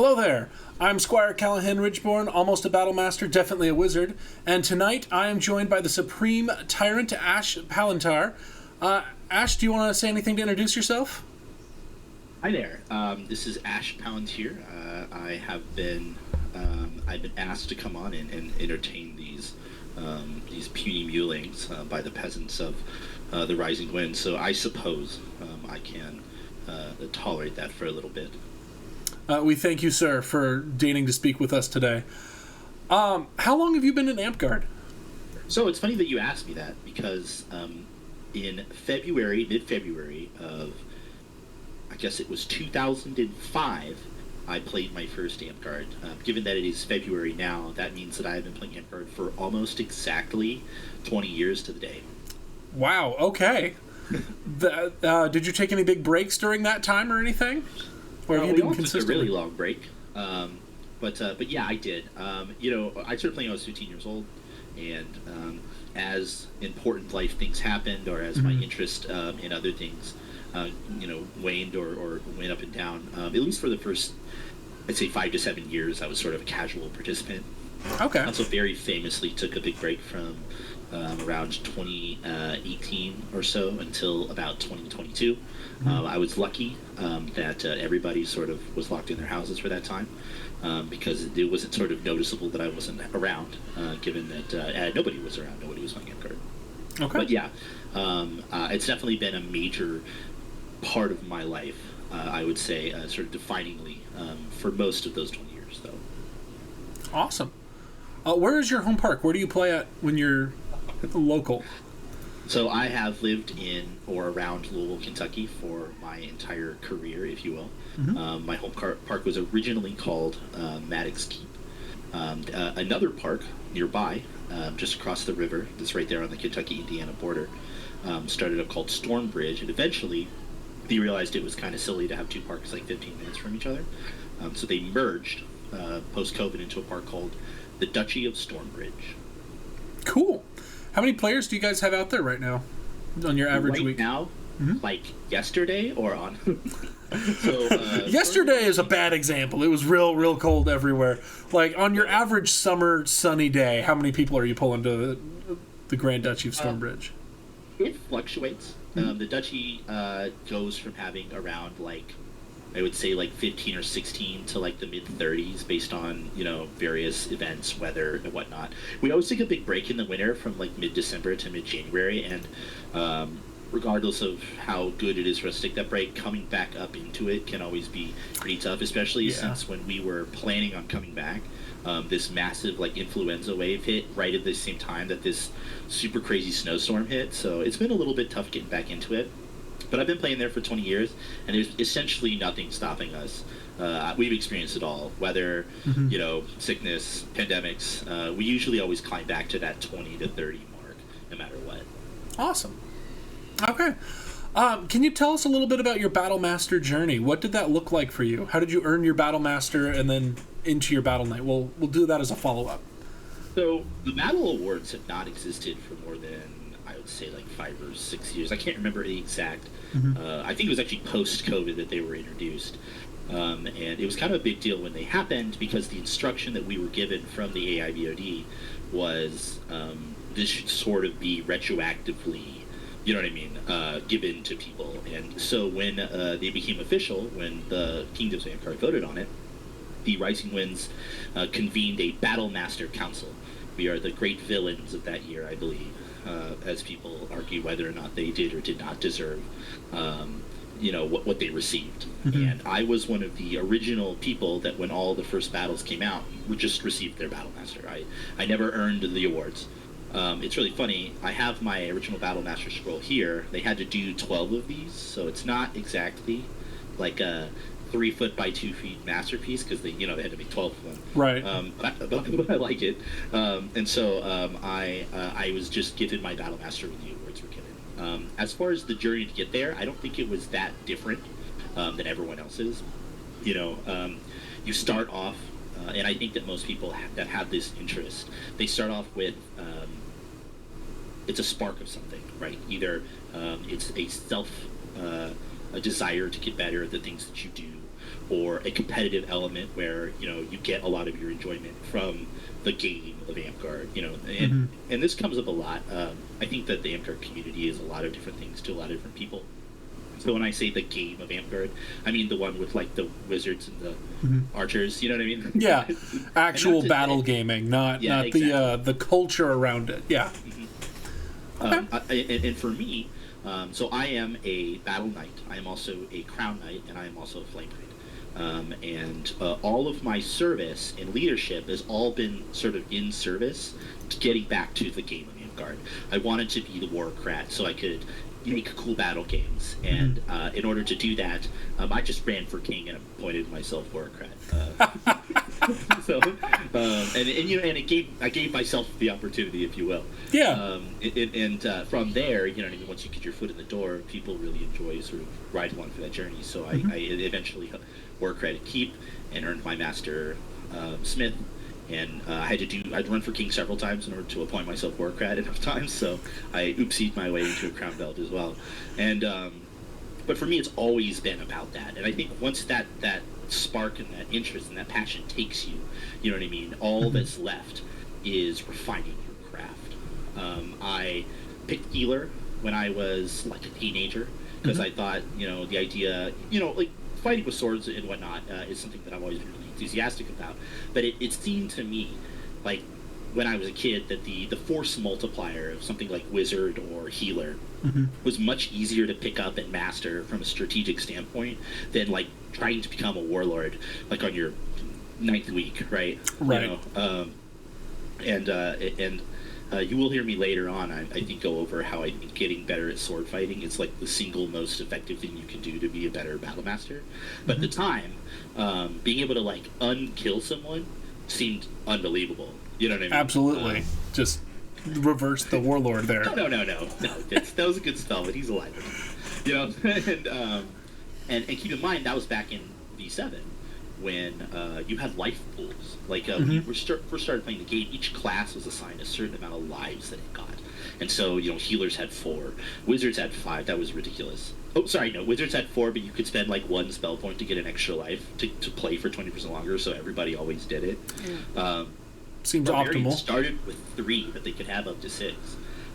Hello there. I'm Squire Callahan Ridgeborn, almost a battle master, definitely a wizard, and tonight I am joined by the Supreme Tyrant Asche Palantir. Ash, do you want to say anything to introduce yourself? Hi there. This is Asche Palantir. I've been asked to come on and entertain these puny mulings by the peasants of the Rising Wind. So I suppose I can tolerate that for a little bit. We thank you, sir, for deigning to speak with us today. How long have you been in Amtgard? So it's funny that you asked me that because in mid-February of, I guess it was 2005, I played my first Amtgard. Given that it is February now, that means that I have been playing Amtgard for almost exactly 20 years to the day. Wow, okay. Did you take any big breaks during that time or anything? Or have you been consistently? Took a really long break. But yeah, I did. I started playing when I was 15 years old, and as important life things happened, or as my interest in other things, waned or went up and down. At least for the first, I'd say 5 to 7 years, I was sort of a casual participant. Okay. I also very famously took a big break from around 2018 or so until about 2022. I was lucky that everybody sort of was locked in their houses for that time because it wasn't sort of noticeable that I wasn't around, given that nobody was around, nobody was playing Amtgard. Okay. But yeah, it's definitely been a major part of my life, I would say, sort of definingly, for most of those 20 years, though. Awesome. Where is your home park? Where do you play at when you're local? So I have lived in or around Louisville, Kentucky for my entire career, if you will. My home park was originally called Maddox Keep. Another park nearby, just across the river, that's right there on the Kentucky-Indiana border, started up called Stormbridge, and eventually they realized it was kind of silly to have two parks like 15 minutes from each other. So they merged post-COVID into a park called the Duchy of Stormbridge. Cool. How many players do you guys have out there right now on your average week? Right now, like yesterday or on? Yesterday is a bad example. It was real cold everywhere. Like on your average summer sunny day, how many people are you pulling to the Grand Duchy of Stormbridge? It fluctuates. The Duchy goes from having around I would say 15 or 16 to the mid-30s based on, various events, weather, and whatnot. We always take a big break in the winter from mid-December to mid-January, and regardless of how good it is for us to take that break, coming back up into it can always be pretty tough, especially since when we were planning on coming back, this massive influenza wave hit right at the same time that this super crazy snowstorm hit. So it's been a little bit tough getting back into it. But I've been playing there for 20 years, and there's essentially nothing stopping us. We've experienced it all, weather, sickness, pandemics. We usually always climb back to that 20 to 30 mark, no matter what. Awesome. Okay. Can you tell us a little bit about your Battle Master journey? What did that look like for you? How did you earn your Battle Master and then into your Battle Knight? We'll do that as a follow-up. So the Battle Awards have not existed for more than, I would say, 5 or 6 years. I can't remember the exact. I think it was actually post-COVID that they were introduced. And it was kind of a big deal when they happened because the instruction that we were given from the AIBOD was this should sort of be retroactively, given to people. And so when they became official, when the Kingdoms of Amtgard voted on it, the Rising Winds convened a Battle Master Council. We are the great villains of that year, I believe, as people argue whether or not they did or did not deserve, what they received. And I was one of the original people that when all the first battles came out, we just received their Battle Master. I never earned the awards. It's really funny. I have my original Battle Master scroll here. They had to do 12 of these, so it's not exactly like a 3 foot by 2 feet masterpiece because they had to make 12 of them. Right. But I like it, and so I was just given my Battle Master when the awards were given. As far as the journey to get there, I don't think it was that different than everyone else's. You start off, and I think that most people that have this interest, they start off with it's a spark of something, right? Either it's a desire to get better at the things that you do, or a competitive element where you get a lot of your enjoyment from the game of Amtgard. And this comes up a lot. I think that the Amtgard community is a lot of different things to a lot of different people. So when I say the game of Amtgard, I mean the one with like the wizards and the archers. You know what I mean? Yeah, actual battle gaming, not exactly. The culture around it. Yeah. And for me, so I am a battle knight. I am also a crown knight, and I am also a flame knight. And all of my service and leadership has all been sort of in service to getting back to the game of Amtgard. I wanted to be the warcrat so I could make cool battle games, and in order to do that, I just ran for king and appointed myself warcrat. So, and I gave myself the opportunity, if you will. Yeah. And from there, once you get your foot in the door, people really enjoy sort of ride along for that journey. So I eventually warcrat at keep and earned my master smith. And I'd run for king several times in order to appoint myself warcrat enough times, so I oopsied my way into a crown belt as well. And but for me, it's always been about that. And I think once that spark and that interest and that passion takes you, you know what I mean? All that's left is refining your craft. I picked healer when I was like a teenager because I thought, the idea, like fighting with swords and whatnot is something that I've always been really enthusiastic about. But it seemed to me like when I was a kid that the force multiplier of something like wizard or healer was much easier to pick up and master from a strategic standpoint than like trying to become a warlord like on your 9th week, right? Right. You will hear me later on, I think, go over how I think getting better at sword fighting is like the single most effective thing you can do to be a better battle master. But at the time, being able to like unkill someone seemed unbelievable. You know what I mean? Absolutely. Just reverse the warlord there. No. That was a good spell, but he's alive. And keep in mind that was back in V7 when you had life pools. Like when you first started playing the game, each class was assigned a certain amount of lives that it got. And so, healers had 4, wizards had 5. That was ridiculous. Oh, sorry, no, wizards had 4, but you could spend like 1 spell point to get an extra life to play for 20% longer, so everybody always did it. Seems optimal. Started with 3, but they could have up to 6.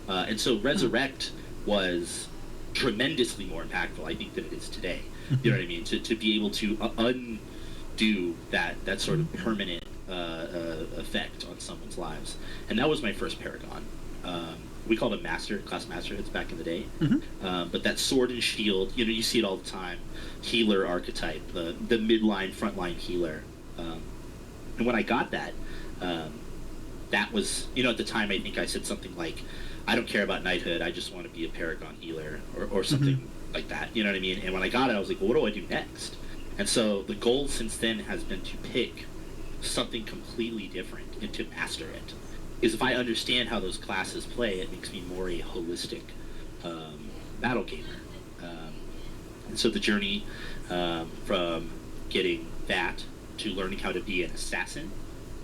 And so Resurrect was tremendously more impactful, I think, than it is today. You know what I mean? To be able to undo that sort of permanent effect on someone's lives. And that was my first paragon. We called them class masterhoods back in the day. But that sword and shield, you see it all the time. Healer archetype, the midline, frontline healer. And when I got that, that was, at the time I think I said something like, I don't care about knighthood, I just want to be a paragon healer, or something like that, you know what I mean? And when I got it, I was like, well, what do I do next? And so the goal since then has been to pick something completely different and to master it. Because if I understand how those classes play, it makes me more a holistic battle gamer. And so the journey from getting that to learning how to be an assassin,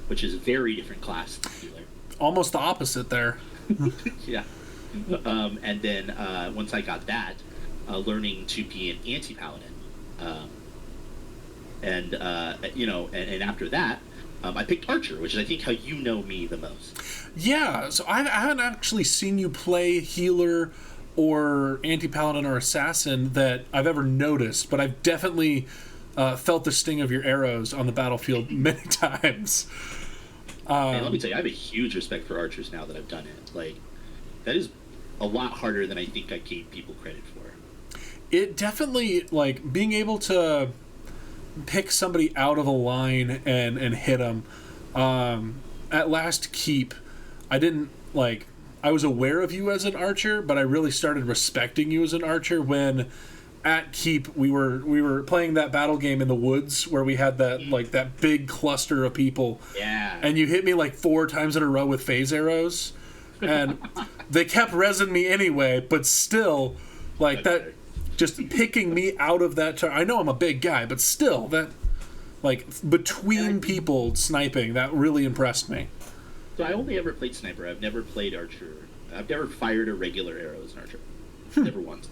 which is a very different class than healer. Almost the opposite there. Yeah. And then once I got that, learning to be an anti-paladin. And after that, I picked Archer, which is, I think, how you know me the most. Yeah, so I haven't actually seen you play healer or anti-paladin or assassin that I've ever noticed, but I've definitely felt the sting of your arrows on the battlefield many times. And let me tell you, I have a huge respect for archers now that I've done it. Like, that is a lot harder than I think I gave people credit for. It definitely, like, being able to pick somebody out of a line and hit them. At last keep, I didn't, like, I was aware of you as an archer, but I really started respecting you as an archer when at keep we were playing that battle game in the woods where we had that like that big cluster of people. Yeah. And you hit me like 4 times in a row with phase arrows, and they kept resin me anyway, but still, like that, just picking me out of that. I know I'm a big guy, but still, that like between people sniping, that really impressed me. So I only ever played sniper. I've never played archer. I've never fired a regular arrow as an archer. Never once.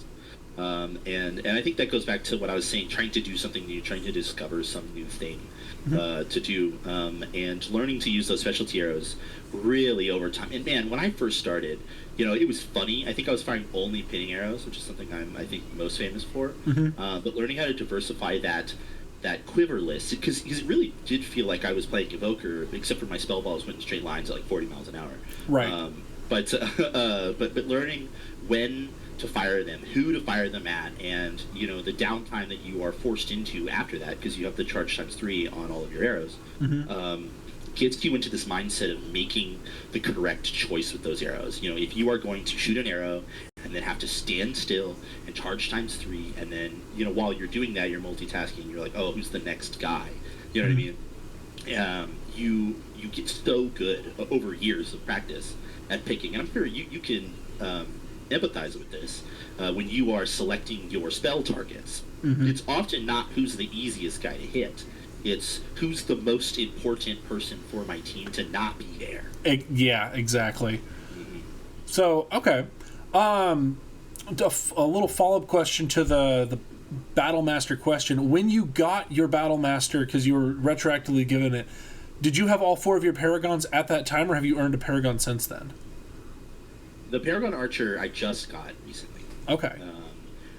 And I think that goes back to what I was saying, trying to do something new, trying to discover some new thing to do, and learning to use those specialty arrows really over time. And man, when I first started, it was funny. I think I was firing only pinning arrows, which is something I think most famous for. But learning how to diversify that quiver list, because it really did feel like I was playing Evoker, except for my spell balls went in straight lines at like 40 miles an hour. Right. But learning when to fire them, who to fire them at, and the downtime that you are forced into after that, because you have the charge ×3 on all of your arrows, gets you into this mindset of making the correct choice with those arrows. If you are going to shoot an arrow and then have to stand still and charge ×3, and then while you're doing that you're multitasking, you're like, oh, who's the next guy? You know what I mean? You get so good over years of practice at picking, and I'm sure you can empathize with this when you are selecting your spell targets. It's often not who's the easiest guy to hit. It's who's the most important person for my team to not be there. Yeah, exactly. So, okay. A little follow-up question to the Battle Master question. When you got your Battle Master, because you were retroactively given it, did you have all 4 of your Paragons at that time, or have you earned a Paragon since then? The Paragon Archer I just got recently. Okay.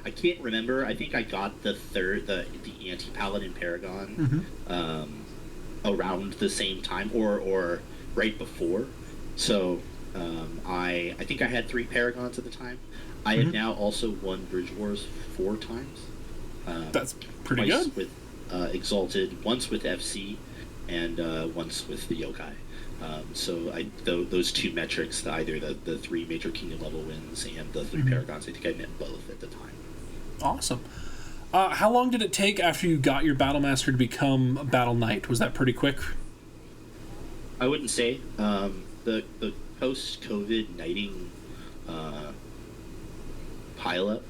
I can't remember. I think I got the Anti-Paladin Paragon around the same time, or right before. So I think I had 3 Paragons at the time. I have now also won Bridge Wars 4 times. That's pretty twice good. With Exalted, once with FC, and once with the Yokai. So those 2 metrics, either the 3 major kingdom level wins and the 3 Paragons, I think I met both at the time. Awesome. How long did it take after you got your Battle Master to become a Battle Knight? Was that pretty quick? I wouldn't say. The post-COVID knighting pileup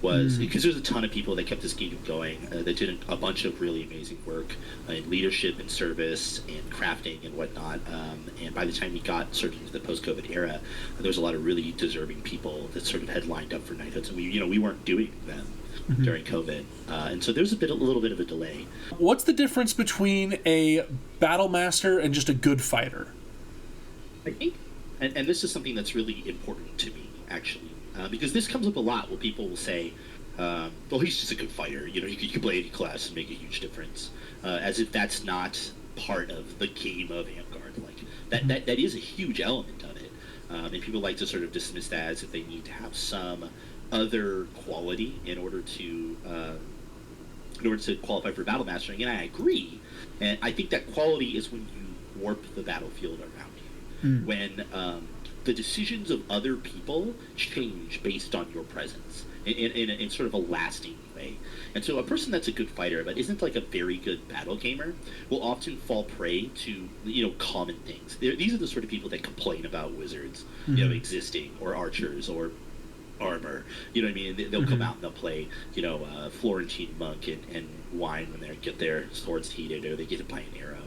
was because there's a ton of people that kept this game going, that did a bunch of really amazing work in leadership and service and crafting and whatnot. And by the time we got sort of into the post-COVID era, there was a lot of really deserving people that sort of had lined up for knighthoods, and we weren't doing them during COVID, and so there's a little bit of a delay. What's the difference between a Battle Master and just a good fighter? I think, and this is something that's really important to me, actually. Because this comes up a lot where people will say, well, he's just a good fighter. You can play any class and make a huge difference. As if that's not part of the game of Amtgard. Like, that is a huge element of it. And people like to sort of dismiss that as if they need to have some other quality in order to qualify for battle mastering. And I agree. And I think that quality is when you warp the battlefield around you. When the decisions of other people change based on your presence in sort of a lasting way. And so a person that's a good fighter but isn't like a very good battle gamer will often fall prey to common things. These are the sort of people that complain about wizards existing, or archers, or armor. You know what I mean? They'll come out and they'll play Florentine monk and whine when they get their swords heated, or they get hit by an arrow.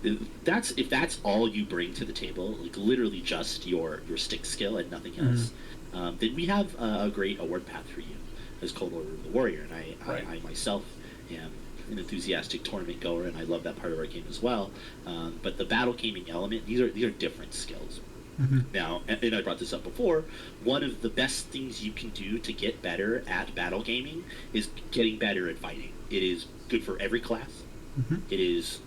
If that's all you bring to the table, like literally just your stick skill and nothing else, then we have a great award path for you as Cold Order of the Warrior. And I myself am an enthusiastic tournament goer, and I love that part of our game as well. But the battle gaming element, these are different skills. Now, and I brought this up before, one of the best things you can do to get better at battle gaming is getting better at fighting. It is good for every class. It is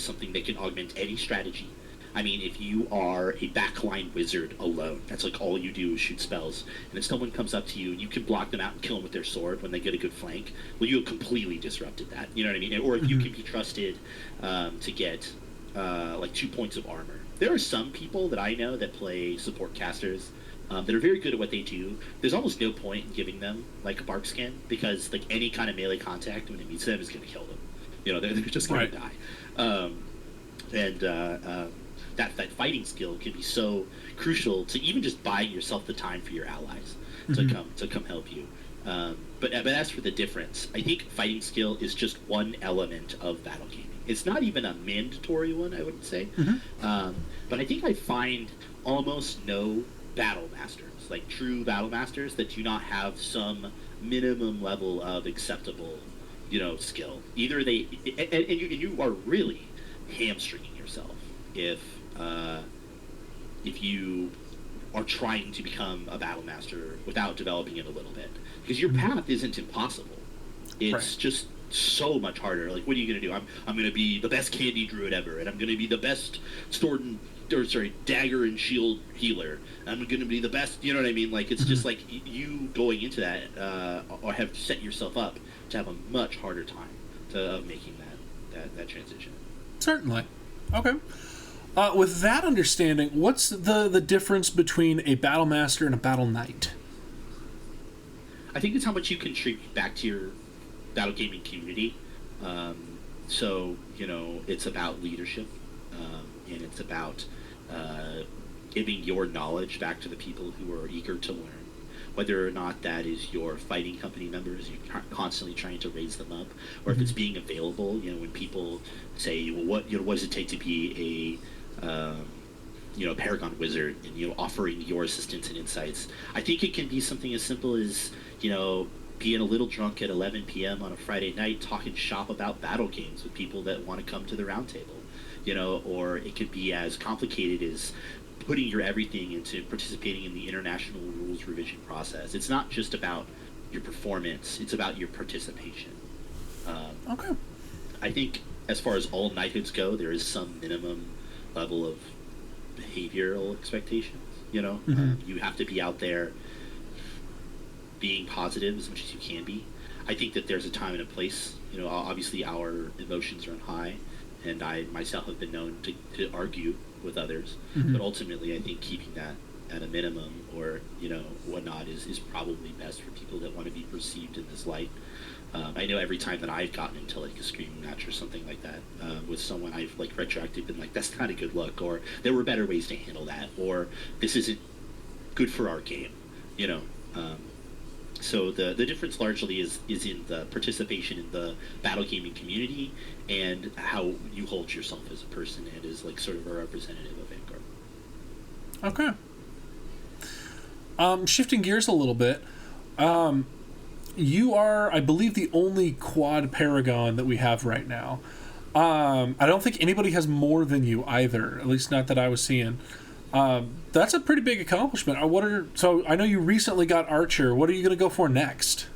something that can augment any strategy. I mean, if you are a backline wizard alone, that's like all you do is shoot spells, and if someone comes up to you and you can block them out and kill them with their sword when they get a good flank, well, you have completely disrupted that. You know what I mean? Or if you can be trusted to get like 2 points of armor. There are some people that I know that play support casters that are very good at what they do. There's almost no point in giving them like a bark skin, because like any kind of melee contact when it meets them is going to kill them. They're just going to die. That fighting skill can be so crucial to even just buying yourself the time for your allies to come help you. But as for the difference, I think fighting skill is just one element of battle gaming. It's not even a mandatory one, I would say. But I think I find almost no battle masters, like true battle masters that do not have some minimum level of acceptable, skill. Either they and you are really hamstringing yourself if you are trying to become a battle master without developing it a little bit, because your path isn't impossible. It's just so much harder. Like, what are you going to do? I'm going to be the best candy druid ever, and I'm going to be the best dagger and shield healer. I'm going to be the best. You know what I mean? Like, it's just like you going into that, or have set yourself up to have a much harder time of making that transition. Certainly. Okay. With that understanding, what's the difference between a battle master and a battle knight? I think it's how much you contribute back to your battle gaming community. So, it's about leadership, and it's about giving your knowledge back to the people who are eager to learn. Whether or not that is your fighting company members, you're constantly trying to raise them up, or if it's being available, when people say, well, what does it take to be a paragon wizard, and offering your assistance and insights. I think it can be something as simple as being a little drunk at 11 p.m. on a Friday night, talking shop about battle games with people that want to come to the round table, or it could be as complicated as putting your everything into participating in the international rules revision process. It's not just about your performance, it's about your participation. Okay. I think as far as all knighthoods go, there is some minimum level of behavioral expectations. You have to be out there being positive as much as you can be. I think that there's a time and a place. Obviously our emotions are on high, and I myself have been known to argue with others, but ultimately I think keeping that at a minimum, or whatnot, is probably best for people that want to be perceived in this light. I know every time that I've gotten into like a screaming match or something like that with someone, I've like retroactively been like, that's not a good look, or there were better ways to handle that, or this isn't good for our game. So the difference largely is in the participation in the battle gaming community, and how you hold yourself as a person and as like sort of a representative of Vanguard. Okay. Shifting gears a little bit, you are, I believe, the only Quad Paragon that we have right now. I don't think anybody has more than you either, at least not that I was seeing. That's a pretty big accomplishment. So I know you recently got Archer. What are you going to go for next?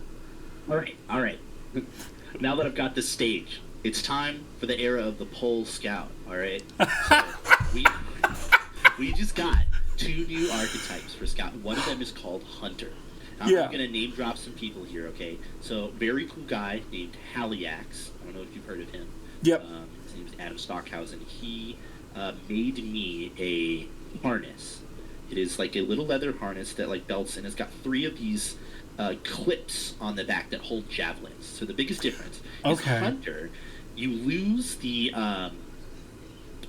All right. Now that I've got this stage, it's time for the era of the Pole Scout. All right. So we just got 2 new archetypes for Scout. One of them is called Hunter. Now, I'm going to name drop some people here, okay? So, very cool guy named Haliax. I don't know if you've heard of him. Yep. His name is Adam Stockhausen. He made me a harness. It is like a little leather harness that like belts, and it's got 3 of these clips on the back that hold javelins. So the biggest difference is Hunter, you lose the hold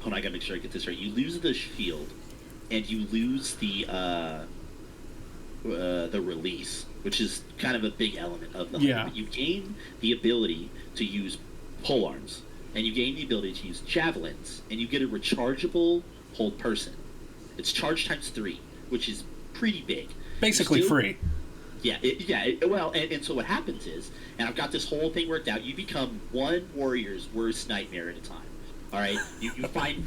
on, I gotta make sure I get this right. You lose the shield, and you lose the release, which is kind of a big element of the Hunter. But you gain the ability to use polearms, and you gain the ability to use javelins, and you get a rechargeable hold person. It's charge times 3, which is pretty big. Basically free. Yeah, and so what happens is, and I've got this whole thing worked out, you become one warrior's worst nightmare at a time. All right? You find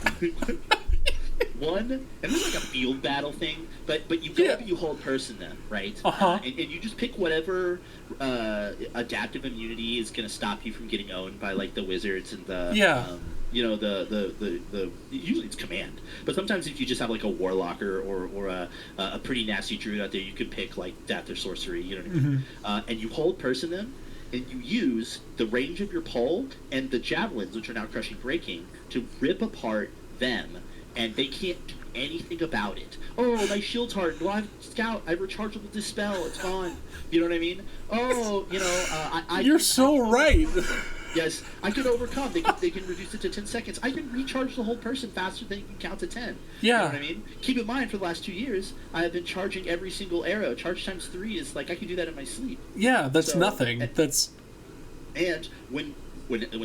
one, and this is like a field battle thing, but you go up and you hold person them, right? And you just pick whatever adaptive immunity is going to stop you from getting owned by like the wizards and the the usually it's command, but sometimes if you just have like a warlock or a pretty nasty druid out there, you could pick like death or sorcery, you know what I mean? And you hold person them, and you use the range of your pole and the javelins, which are now crushing breaking, to rip apart them, and they can't do anything about it. Oh, my shield's hard. Well, I've Scout. I have rechargeable dispel. It's gone. You know what I mean? Oh, You're so right. Yes, I can overcome. They can reduce it to 10 seconds. I can recharge the whole person faster than you can count to 10. Yeah. You know what I mean? Keep in mind, for the last 2 years, I have been charging every single arrow. Charge times 3 is like, I can do that in my sleep. Yeah, that's nothing. And when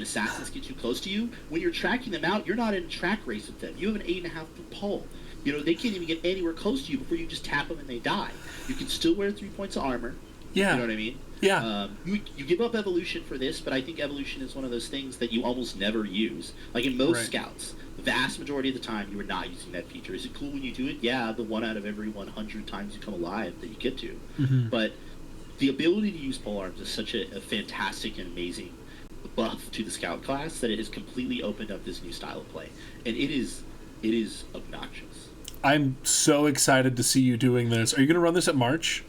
assassins get too close to you, when you're tracking them out, you're not in a track race with them. You have an 8.5-foot pole. You know, they can't even get anywhere close to you before you just tap them and they die. You can still wear 3 points of armor. Yeah. You know what I mean? Yeah. You give up evolution for this, but I think evolution is one of those things that you almost never use. Like in most scouts, the vast majority of the time you are not using that feature. Is it cool when you do it? Yeah, the 1 out of every 100 times you come alive that you get to. But the ability to use polearms is such a fantastic and amazing buff to the scout class that it has completely opened up this new style of play, and it is obnoxious. I'm so excited to see you doing this. Are you going to run this at March?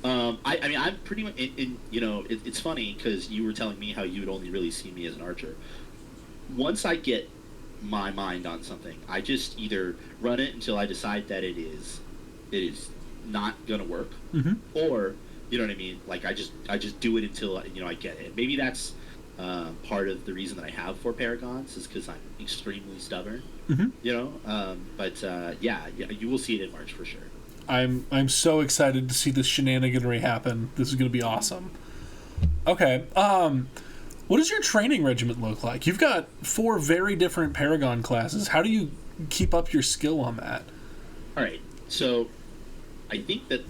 I mean, I'm pretty much you know, it's funny because you were telling me how you would only really see me as an archer. Once I get my mind on something, I just either run it until I decide that it is not gonna work, or you know what I mean. Like I just do it until I get it. Maybe that's part of the reason that I have 4 paragons is because I'm extremely stubborn. You know, but yeah, you will see it in March for sure. I'm so excited to see this shenaniganry happen. This is going to be awesome. Okay. What does your training regiment look like? You've got 4 very different Paragon classes. How do you keep up your skill on that? All right. So I think that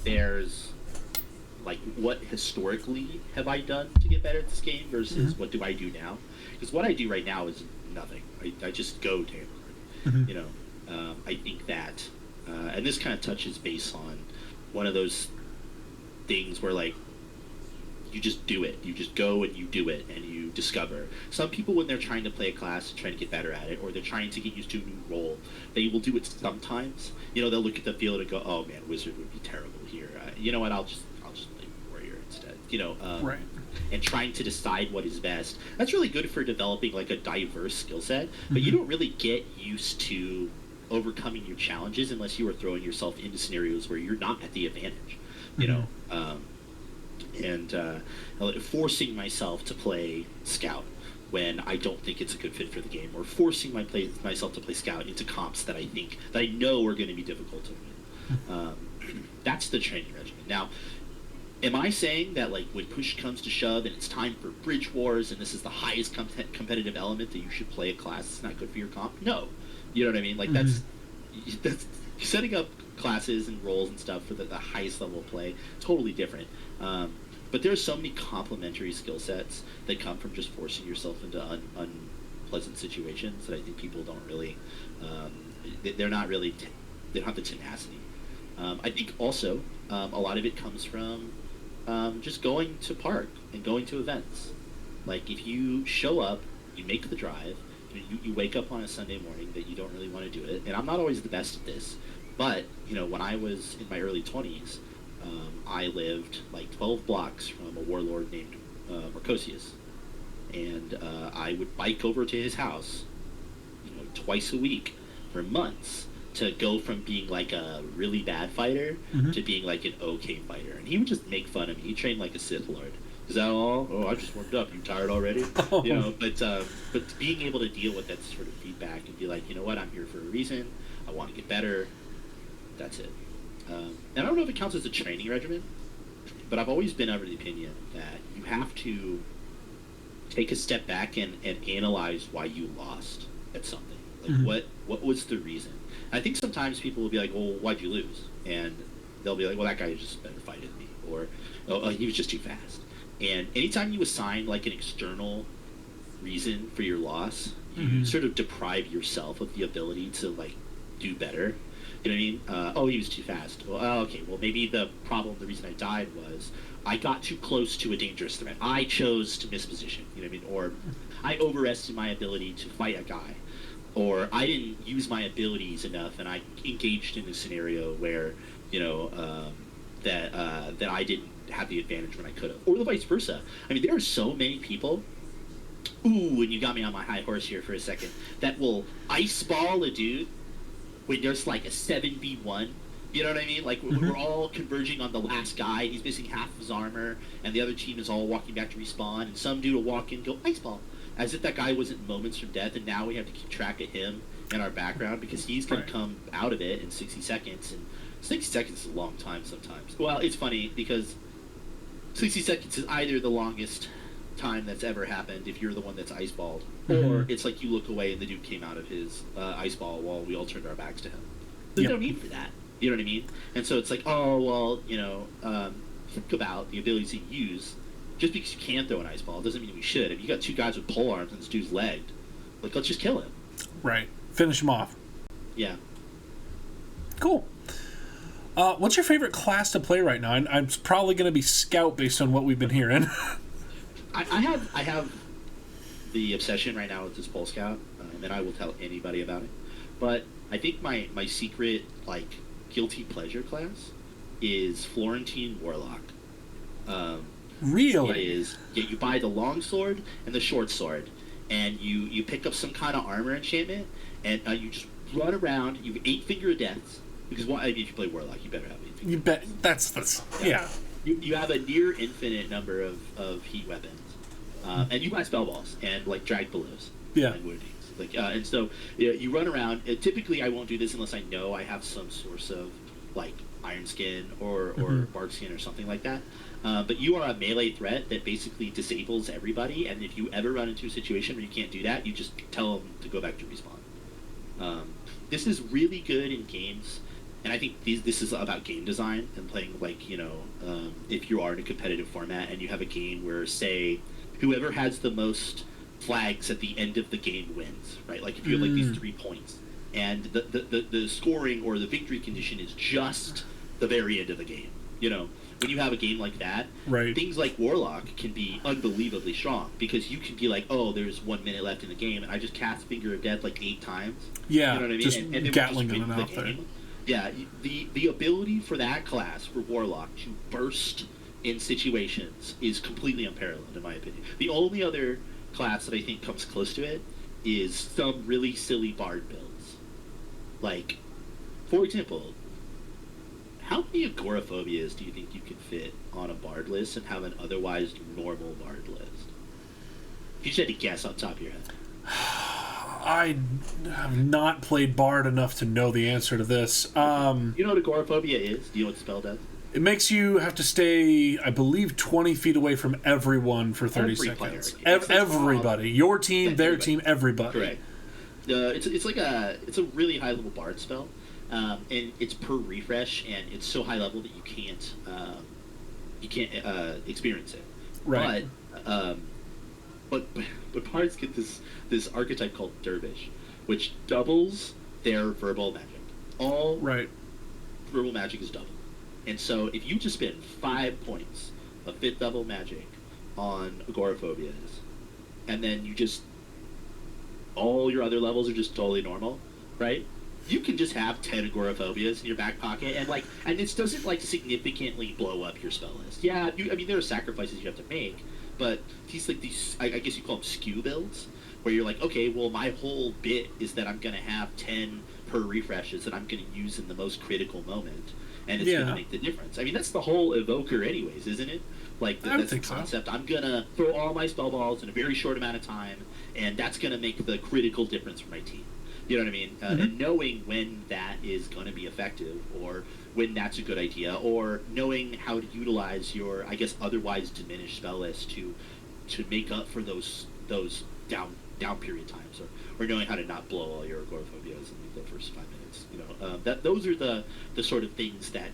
there's like what historically have I done to get better at this game versus what do I do now? Because what I do right now is nothing. I just go to you know, I think that and this kind of touches base on one of those things where like you just do it. You just go and you do it and you discover. Some people, when they're trying to play a class and trying to get better at it, or they're trying to get used to a new role, they will do it sometimes. You know, they'll look at the field and go, "Oh man, wizard would be terrible here. You know what? I'll just play warrior instead." You know, right. And trying to decide what is best. That's really good for developing like a diverse skill set. But you don't really get used to overcoming your challenges unless you are throwing yourself into scenarios where you're not at the advantage, you know, and forcing myself to play scout when I don't think it's a good fit for the game, or forcing myself to play scout into comps that I know are going to be difficult to win. That's the training regimen. Now, am I saying that like when push comes to shove and it's time for bridge wars and this is the highest competitive element that you should play a class that's not good for your comp? No. You know what I mean? Like that's setting up classes and roles and stuff for the highest level of play. Totally different. But there's so many complementary skill sets that come from just forcing yourself into unpleasant situations that I think people don't really. They're not really. They don't have the tenacity. I think also a lot of it comes from just going to park and going to events. Like if you show up, you make the drive. You wake up on a Sunday morning that you don't really want to do it, and I'm not always the best at this, but you know, when I was in my early 20s, I lived like 12 blocks from a warlord named Marcosius, and I would bike over to his house, you know, twice a week for months to go from being like a really bad fighter to being like an okay fighter, and he would just make fun of me. He trained like a Sith Lord. Is that all? Oh, I just warmed up. You tired already? You know, but being able to deal with that sort of feedback and be like, you know what, I'm here for a reason. I want to get better. That's it. And I don't know if it counts as a training regimen, but I've always been of the opinion that you have to take a step back and analyze why you lost at something. Like what was the reason? I think sometimes people will be like, well, why'd you lose? And they'll be like, well, that guy was just better fighting than me, or oh, he was just too fast. And anytime you assign like an external reason for your loss, you sort of deprive yourself of the ability to like do better. You know what I mean? Oh, he was too fast. Well, okay. Well, maybe the reason I died was I got too close to a dangerous threat. I chose to misposition. You know what I mean? Or I overestimated my ability to fight a guy. Or I didn't use my abilities enough, and I engaged in a scenario where, you know, that I didn't have the advantage when I could have, or the vice versa. I mean, there are so many people. Ooh, and you got me on my high horse here for a second. That will ice ball a dude when there's like a 7v1. You know what I mean? Like we're all converging on the last guy. He's missing half of his armor, and the other team is all walking back to respawn. And some dude will walk in, and go ice ball, as if that guy wasn't moments from death. And now we have to keep track of him in our background because he's going to come out of it in 60 seconds. And 60 seconds is a long time sometimes. Well, it's funny because 60 seconds is either the longest time that's ever happened if you're the one that's ice balled, or it's like you look away and the dude came out of his ice ball while we all turned our backs to him. There's no need for that. You know what I mean? And so it's like, oh well, think about the abilities you use. Just because you can throw an ice ball doesn't mean we should. If you got two guys with pole arms and this dude's legged, like, let's just kill him. Right. Finish him off. Yeah. Cool. What's your favorite class to play right now? I'm probably going to be Scout based on what we've been hearing. I have the obsession right now with this Pole Scout, and I will tell anybody about it. But I think my secret, like, guilty pleasure class is Florentine Warlock. Really? It is. Yeah, you buy the long sword and the short sword, and you pick up some kind of armor enchantment, and you just run around. You have 8 Finger of Deaths, because if you play Warlock, you better have 8 Finger. You bet. That's yeah. You have a near infinite number of heat weapons, and you buy spell balls and like drag belows. Yeah. And woundings. And so you run around. Typically, I won't do this unless I know I have some source of like Iron Skin or Bark Skin or something like that. But you are a melee threat that basically disables everybody, and if you ever run into a situation where you can't do that, you just tell them to go back to respawn. This is really good in games, and I think this is about game design and playing, like, if you are in a competitive format and you have a game where, say, whoever has the most flags at the end of the game wins, right? Like, if you have, like, these 3 points, and the scoring or the victory condition is just the very end of the game, when you have a game like that, right, things like Warlock can be unbelievably strong, because you can be like, oh, there's 1 minute left in the game, and I just cast Finger of Death like 8 times. Yeah, you know what I mean? just and Gatling them out there. Yeah, the ability for that class, for Warlock, to burst in situations is completely unparalleled, in my opinion. The only other class that I think comes close to it is some really silly Bard builds. Like, for example, how many agoraphobias do you think you could fit on a Bard list and have an otherwise normal Bard list? If you just had to guess on top of your head. I have not played Bard enough to know the answer to this. You know what agoraphobia is? Do you know what the spell does? It makes you have to stay, I believe, 20 feet away from everyone for 30 seconds. Everybody. Your team, their team, everybody. Correct. It's a really high level Bard spell. And it's per refresh, and it's so high level that you can't experience it. Right. But bards get this archetype called Dervish, which doubles their verbal magic. All verbal magic is double, and so if you just spend 5 points of 5th level magic on agoraphobias, and then you just all your other levels are just totally normal, right? You can just have 10 agoraphobias in your back pocket, and this doesn't significantly blow up your spell list. Yeah, there are sacrifices you have to make, but these I guess you call them skew builds, where you're like, okay, well, my whole bit is that I'm gonna have 10 per refreshes that I'm gonna use in the most critical moment, and it's gonna make the difference. That's the whole evoker, anyways, isn't it? That's the concept. So. I'm gonna throw all my spell balls in a very short amount of time, and that's gonna make the critical difference for my team. You know what I mean? And knowing when that is going to be effective, or when that's a good idea, or knowing how to utilize your, I guess, otherwise diminished spell list to make up for those down period times, or knowing how to not blow all your agoraphobias in the first 5 minutes. Those are the sort of things that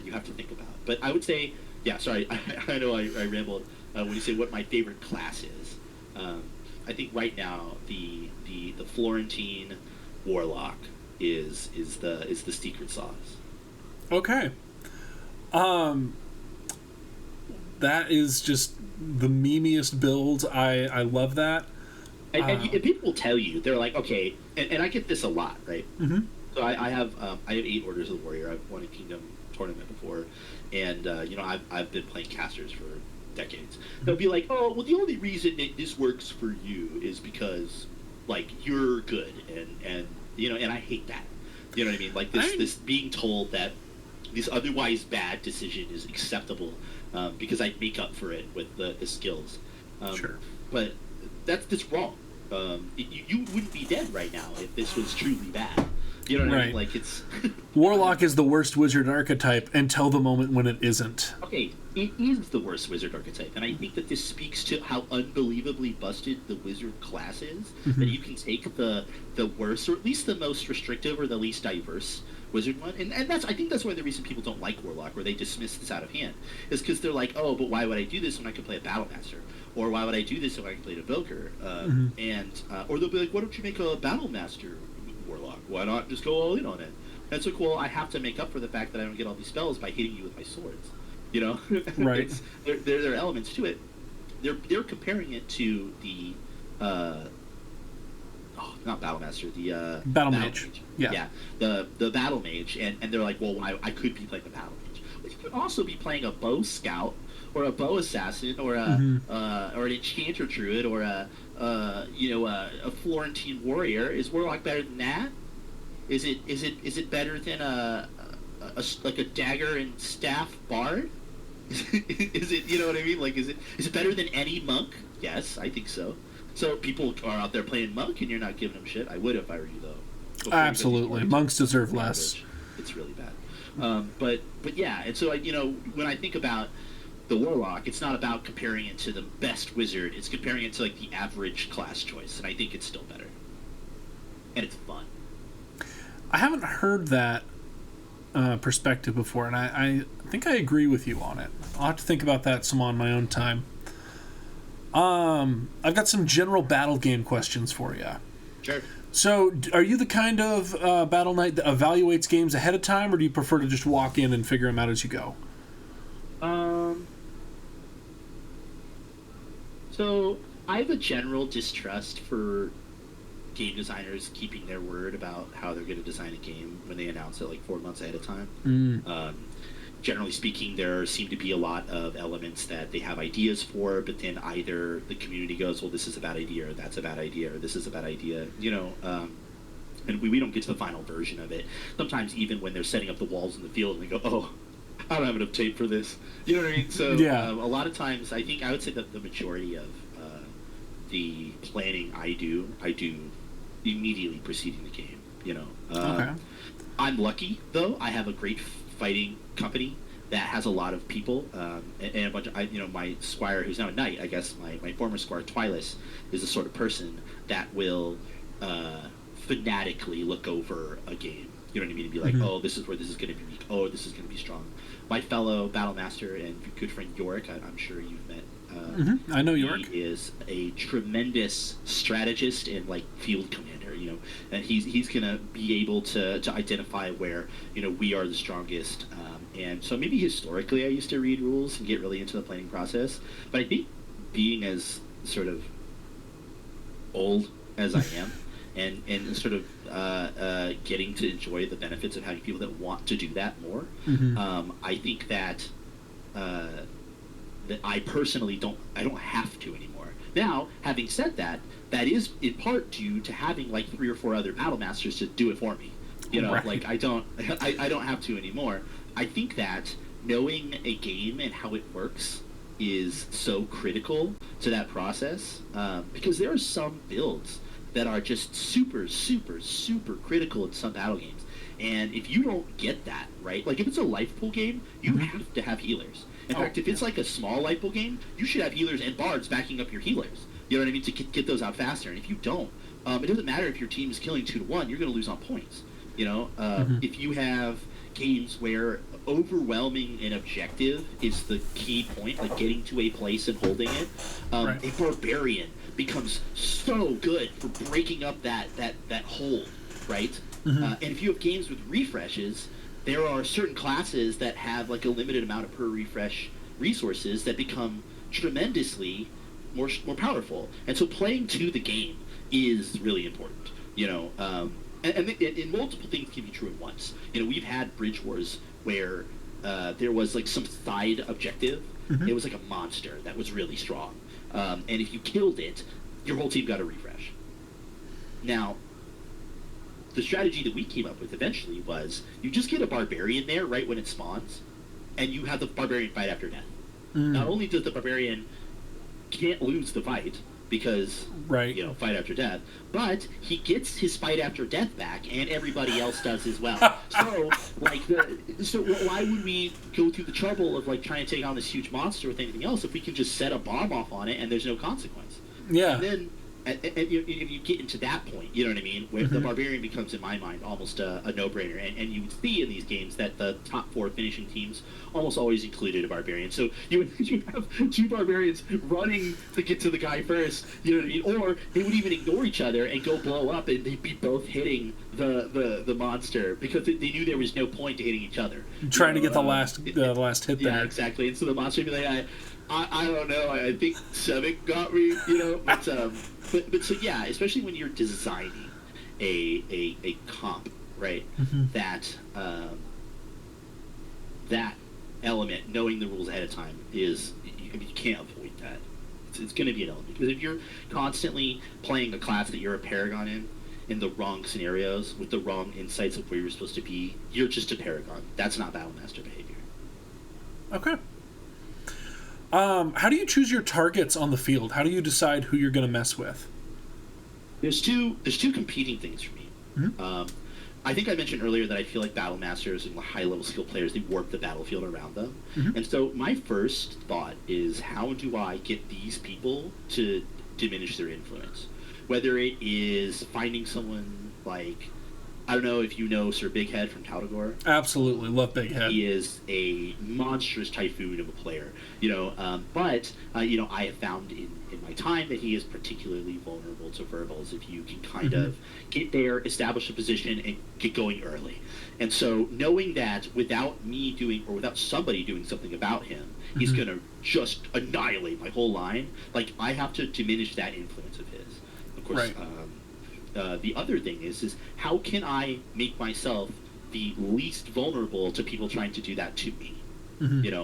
you have to think about. But I would say, yeah, sorry, I know I rambled when you say what my favorite class is. I think right now the Florentine Warlock is the secret sauce. Okay. That is just the memeiest build. I love that. And people will tell you, they're like, okay, and I get this a lot, right? Mm-hmm. So I have 8 Orders of the Warrior. I've won a Kingdom tournament before, and I've been playing casters for decades. They'll be like, oh, well, the only reason that this works for you is because, you're good, and I hate that. You know what I mean? This being told that this otherwise bad decision is acceptable because I make up for it with the skills. Sure. But that's wrong. You wouldn't be dead right now if this was truly bad. You know what I Right. mean? Like, it's... Warlock is the worst wizard archetype until the moment when it isn't. Okay, it is the worst wizard archetype, and I think that this speaks to how unbelievably busted the wizard class is, that you can take the worst, or at least the most restrictive or the least diverse wizard one, and I think that's why the reason people don't like Warlock, or they dismiss this out of hand, is because they're like, oh, but why would I do this when I can play a Battle Master? Or why would I do this if I can play an Evoker? Or they'll be like, why don't you make a Battle Master Warlock? Why not just go all in on it? And it's like, well, I have to make up for the fact that I don't get all these spells by hitting you with my swords. You know? Right. There are elements to it. They're comparing it to the not Battle Master, the Battle Mage. Yeah. The Battle Mage, and they're like, well, I could be playing the Battle Mage. But you could also be playing a Bow Scout, or a Bow Assassin, or an Enchanter Druid, or a Florentine Warrior. Is Warlock better than that? Is it better than a dagger and staff bard? Is it, you know what I mean? Like, is it better than any monk? Yes, I think so. So people are out there playing monk, and you're not giving them shit. I would if I were you, though. Absolutely, monks deserve less. It's really bad. But yeah, and so when I think about the Warlock, it's not about comparing it to the best wizard. It's comparing it to like the average class choice, and I think it's still better. And it's fun. I haven't heard that perspective before, and I think I agree with you on it. I'll have to think about that some on my own time. I've got some general battle game questions for you. Sure. So, are you the kind of battle knight that evaluates games ahead of time, or do you prefer to just walk in and figure them out as you go? So, I have a general distrust for game designers keeping their word about how they're going to design a game when they announce it like 4 months ahead of time. Generally speaking, there seem to be a lot of elements that they have ideas for, but then either the community goes, well, this is a bad idea, or that's a bad idea, or this is a bad idea, and we don't get to the final version of it. Sometimes even when they're setting up the walls in the field, and they go, oh, I don't have enough tape for this. You know what I mean? So yeah. A lot of times, I would say that the majority of the planning I do immedially preceding the game. Okay. I'm lucky though. I have a great fighting company that has a lot of people, and a bunch of my squire, who's now a knight, I guess my former squire Twilis, is the sort of person that will fanatically look over a game. You know what I mean? And be like, oh, this is where this is going to be weak. Oh, this is going to be strong. My fellow battle master and good friend Yorick, I'm sure you've met. I know Yorick. He is a tremendous strategist and field commander, and he's gonna be able to identify where we are the strongest. And so maybe historically I used to read rules and get really into the planning process, but I think being as sort of old as I am, and sort of getting to enjoy the benefits of having people that want to do that more, I think that I personally don't have to anymore. Now, having said that, that is in part due to having 3 or 4 other battle masters to do it for me. Right. I don't have to anymore. I think that knowing a game and how it works is so critical to that process, because there are some builds that are just super, super, super critical in some battle games. And if you don't get that, right, if it's a life pool game, you have to have healers. In fact, if it's a small life pool game, you should have healers and bards backing up your healers. You know what I mean? To get those out faster. And if you don't, it doesn't matter if your team is killing 2 to 1, you're going to lose on points. If you have games where overwhelming an objective is the key point, getting to a place and holding it, right. A barbarian becomes so good for breaking up that hold, right? And if you have games with refreshes, there are certain classes that have a limited amount of per refresh resources that become tremendously more powerful. And so playing to the game is really important, and multiple things can be true at once. We've had bridge wars where there was some side objective. It was a monster that was really strong, and if you killed it, your whole team got a refresh. Now, the strategy that we came up with eventually was you just get a barbarian there right when it spawns, and you have the barbarian fight after death. Not only does the barbarian can't lose the fight, because right. Fight after death, but he gets his fight after death back, and everybody else does as well. So why would we go through the trouble of like trying to take on this huge monster with anything else if we can just set a bomb off on it and there's no consequence? Yeah. And then you get into that point, you know what I mean, where the barbarian becomes, in my mind, almost a no-brainer. And you would see in these games that the top 4 finishing teams almost always included a barbarian. So you have 2 barbarians running to get to the guy first, you know what I mean? Or they would even ignore each other and go blow up, and they'd be both hitting the monster because they knew there was no point to hitting each other. Trying to get the last hit there. Yeah, exactly. And so the monster would be like, I don't know. I think 7 got me, But so yeah, especially when you're designing a comp, right? That that element, knowing the rules ahead of time, is you can't avoid that. It's going to be an element, because if you're constantly playing a class that you're a paragon in the wrong scenarios with the wrong insights of where you're supposed to be, you're just a paragon. That's not Battlemaster behavior. Okay. How do you choose your targets on the field? How do you decide who you're going to mess with? There's two competing things for me. I think I mentioned earlier that I feel like battle masters and high-level skill players, they warp the battlefield around them. And so my first thought is, how do I get these people to diminish their influence? Whether it is finding someone like, I don't know if you know Sir Big Head from Tal'Dorei. Absolutely, love Big Head. He is a monstrous typhoon of a player, but I have found in my time that he is particularly vulnerable to verbals if you can kind of get there, establish a position, and get going early. And so knowing that without me doing, or without somebody doing something about him, he's going to just annihilate my whole line, like, I have to diminish that influence of his. Of course, right. The other thing is how can I make myself the least vulnerable to people trying to do that to me?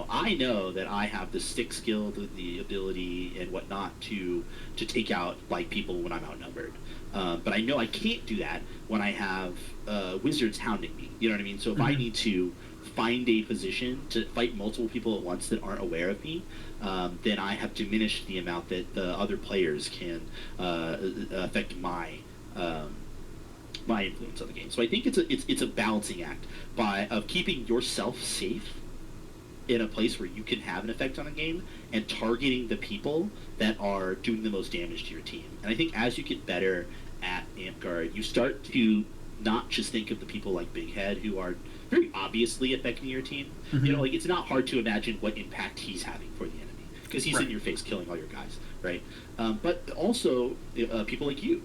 I know that I have the stick skill, the ability, and whatnot to take out like people when I'm outnumbered. But I know I can't do that when I have wizards hounding me. You know what I mean? So if I need to find a position to fight multiple people at once that aren't aware of me, then I have diminished the amount that the other players can affect my influence on the game. So I think it's a balancing act of keeping yourself safe in a place where you can have an effect on a game, and targeting the people that are doing the most damage to your team. And I think as you get better at Amtgard, you start to not just think of the people like Big Head who are very obviously affecting your team. It's not hard to imagine what impact he's having for the enemy, because he's in your face killing all your guys, right? But also people like you,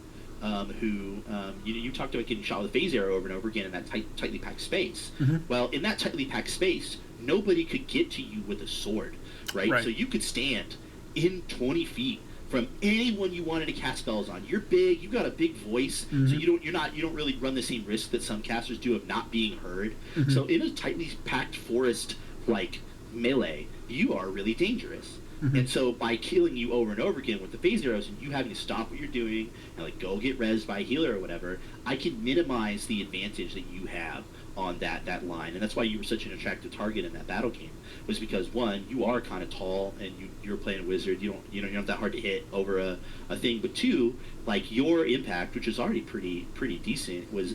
who you talked about getting shot with a phase arrow over and over again in that tightly packed space. Well, in that tightly packed space, nobody could get to you with a sword, right? So you could stand in 20 feet from anyone you wanted to cast spells on. You're big, you got a big voice, so you don't really run the same risk that some casters do of not being heard. So in a tightly packed forest like melee, you are really dangerous. And so by killing you over and over again with the phase arrows, and you having to stop what you're doing and like go get rezzed by a healer or whatever, I can minimize the advantage that you have on that line. And that's why you were such an attractive target in that battle game, was because, one, you are kind of tall and you're playing a wizard, you're not that hard to hit over a thing, but two, like, your impact, which is already pretty decent, was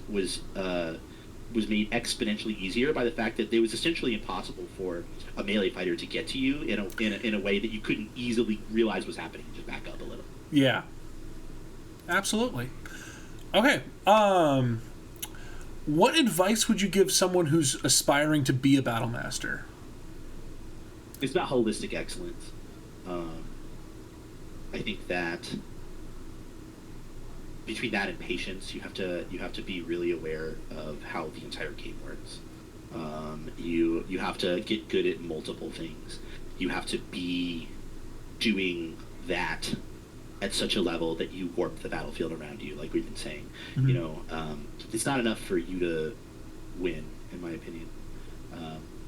made exponentially easier by the fact that it was essentially impossible for a melee fighter to get to you in a way that you couldn't easily realize was happening. Just back up a little. Yeah. Absolutely. Okay. What advice would you give someone who's aspiring to be a battle master? It's about holistic excellence. I think that between that and patience, you have to be really aware of how the entire game works. You have to get good at multiple things. You have to be doing that at such a level that you warp the battlefield around you, like we've been saying. It's not enough for you to win, in my opinion.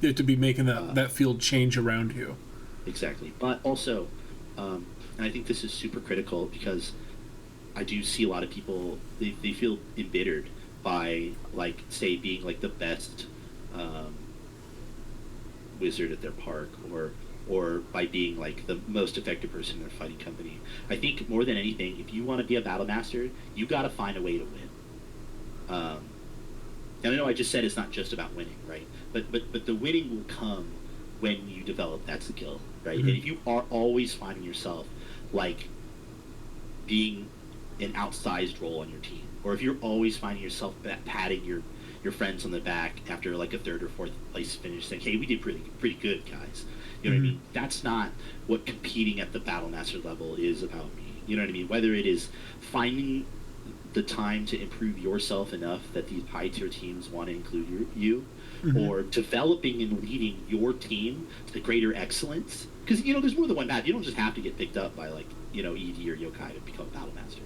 You have to be making that field change around you. Exactly. But also, and I think this is super critical, because I do see a lot of people, they feel embittered by, like, say, being like the best wizard at their park, or or by being like the most effective person in their fighting company. I think more than anything, if you want to be a battle master, you got to find a way to win. And I know I just said it's not just about winning, right? But the winning will come when you develop that skill, right? And if you are always finding yourself like being an outsized role on your team, or if you're always finding yourself patting your friends on the back after like a third or fourth place finish, saying, "Hey, we did pretty good, guys." You know what I mean? That's not what competing at the battle master level is about me. You know what I mean? Whether it is finding the time to improve yourself enough that these high tier teams want to include you, or developing and leading your team to greater excellence. Because there's more than one path. You don't just have to get picked up by like ED or Yokai to become a battle master.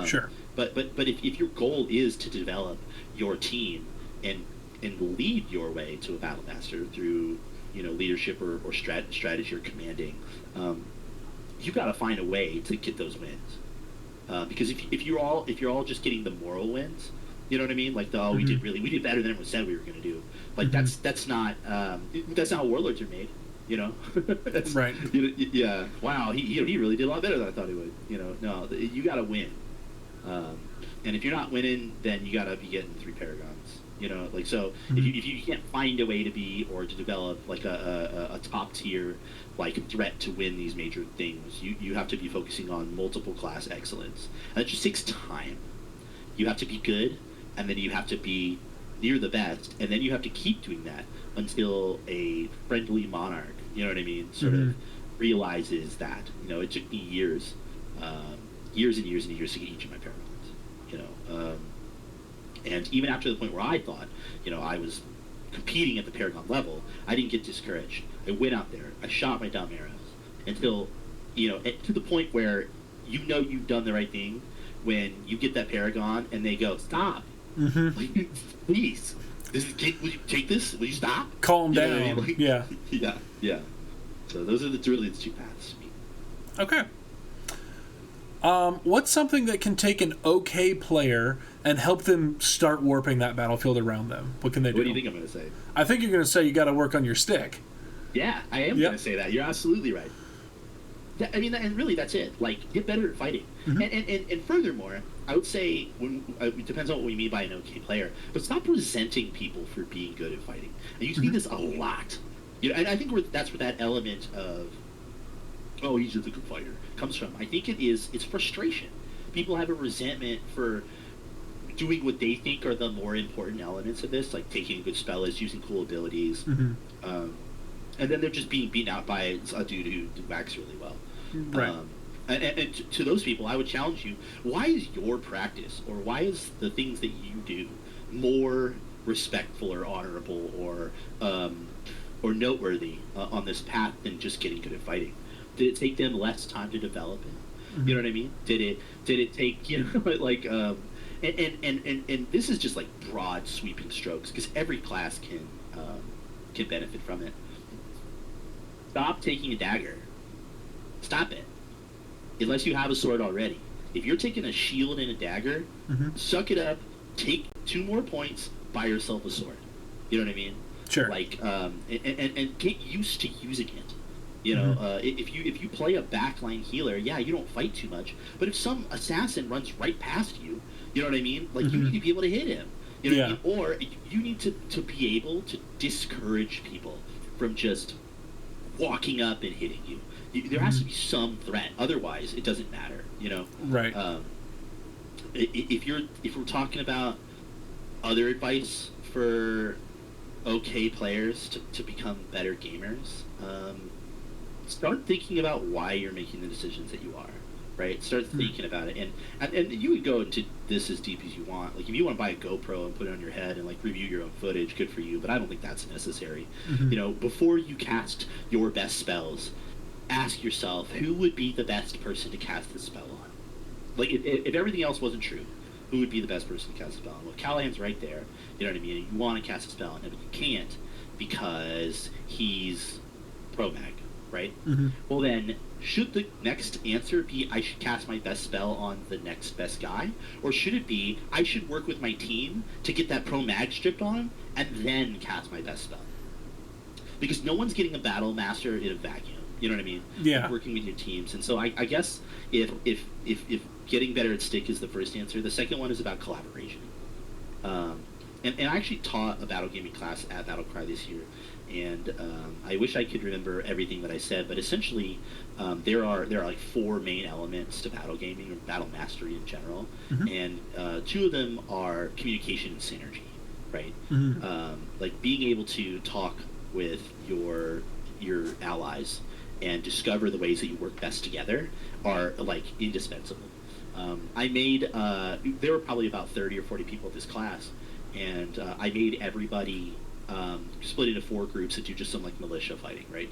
Sure. But if your goal is to develop your team and lead your way to a battle master through leadership or strategy or commanding, you got to find a way to get those wins. Because if you're all just getting the moral wins, you know what I mean? Like we did better than everyone said we were going to do. Like that's not how warlords are made. That's, right. Yeah. Wow. He really did a lot better than I thought he would. No, you got to win. And if you're not winning, then you got to be getting 3 paragons. So if you can't find a way to be or to develop like a top tier like threat to win these major things, you have to be focusing on multiple class excellence, and it just takes time. You have to be good, and then you have to be near the best, and then you have to keep doing that until a friendly monarch, you know what I mean, sort of realizes that. It took me years and years and years to get each of my paragons. And even after the point where I thought, I was competing at the Paragon level, I didn't get discouraged. I went out there, I shot my dumb arrows until, to the point where you've done the right thing when you get that Paragon and they go, "Stop, please, will you take this? Will you stop? Calm down." Like, yeah. Yeah. So those are really the 2 paths to me. Okay. What's something that can take an okay player and help them start warping that battlefield around them? What can they do? What do you think I'm going to say? I think you're going to say you got to work on your stick. Yeah, I am going to say that. You're absolutely right. I mean, and really that's it. Like, get better at fighting. And furthermore, I would say, it depends on what we mean by an okay player, but stop resenting people for being good at fighting. And you see this a lot. And I think that's where that element of, "Oh, he's just a good fighter," comes from. I think it's frustration. People have a resentment for doing what they think are the more important elements of this, like taking a good spell list, using cool abilities, and then they're just being beaten out by a dude who whacks really well. Right. And to those people, I would challenge you: why is your practice, or why is the things that you do, more respectful or honorable or noteworthy on this path than just getting good at fighting? Did it take them less time to develop it? You know what I mean? Did it take like and this is just like broad sweeping strokes, because every class can benefit from it. Stop taking a dagger. Stop it. Unless you have a sword already. If you're taking a shield and a dagger, suck it up. Take 2 more points. Buy yourself a sword. You know what I mean? Sure. Like and get used to using it. If you play a backline healer, yeah, you don't fight too much. But if some assassin runs right past you, you know what I mean? Like, you need to be able to hit him. You know what I mean? Or you need to be able to discourage people from just walking up and hitting you. There has to be some threat. Otherwise, it doesn't matter. Right. If we're talking about other advice for okay players to become better gamers, start thinking about why you're making the decisions that you are, right? Start thinking about it, and you would go into this as deep as you want. Like, if you want to buy a GoPro and put it on your head and like review your own footage, good for you. But I don't think that's necessary. Before you cast your best spells, ask yourself, who would be the best person to cast this spell on? Like, if everything else wasn't true, who would be the best person to cast a spell on? Well, Callahan's right there. You know what I mean? You want to cast a spell on him, but you can't because he's pro mag. Right? Well, then, should the next answer be I should cast my best spell on the next best guy? Or should it be I should work with my team to get that pro mag stripped on him and then cast my best spell? because no one's getting a battle master in a vacuum. You know what I mean? Yeah. Working with your teams, and so I guess if getting better at stick is the first answer, the second one is about collaboration. And I actually taught a battle gaming class at Battlecry this year, and I wish I could remember everything that I said, but essentially there are like 4 main elements to battle gaming or battle mastery in general, and 2 of them are communication and synergy, right? Like being able to talk with your allies and discover the ways that you work best together are like indispensable. I made there were probably about 30 or 40 people at this class, and I made everybody split into 4 groups that do just some like militia fighting, right?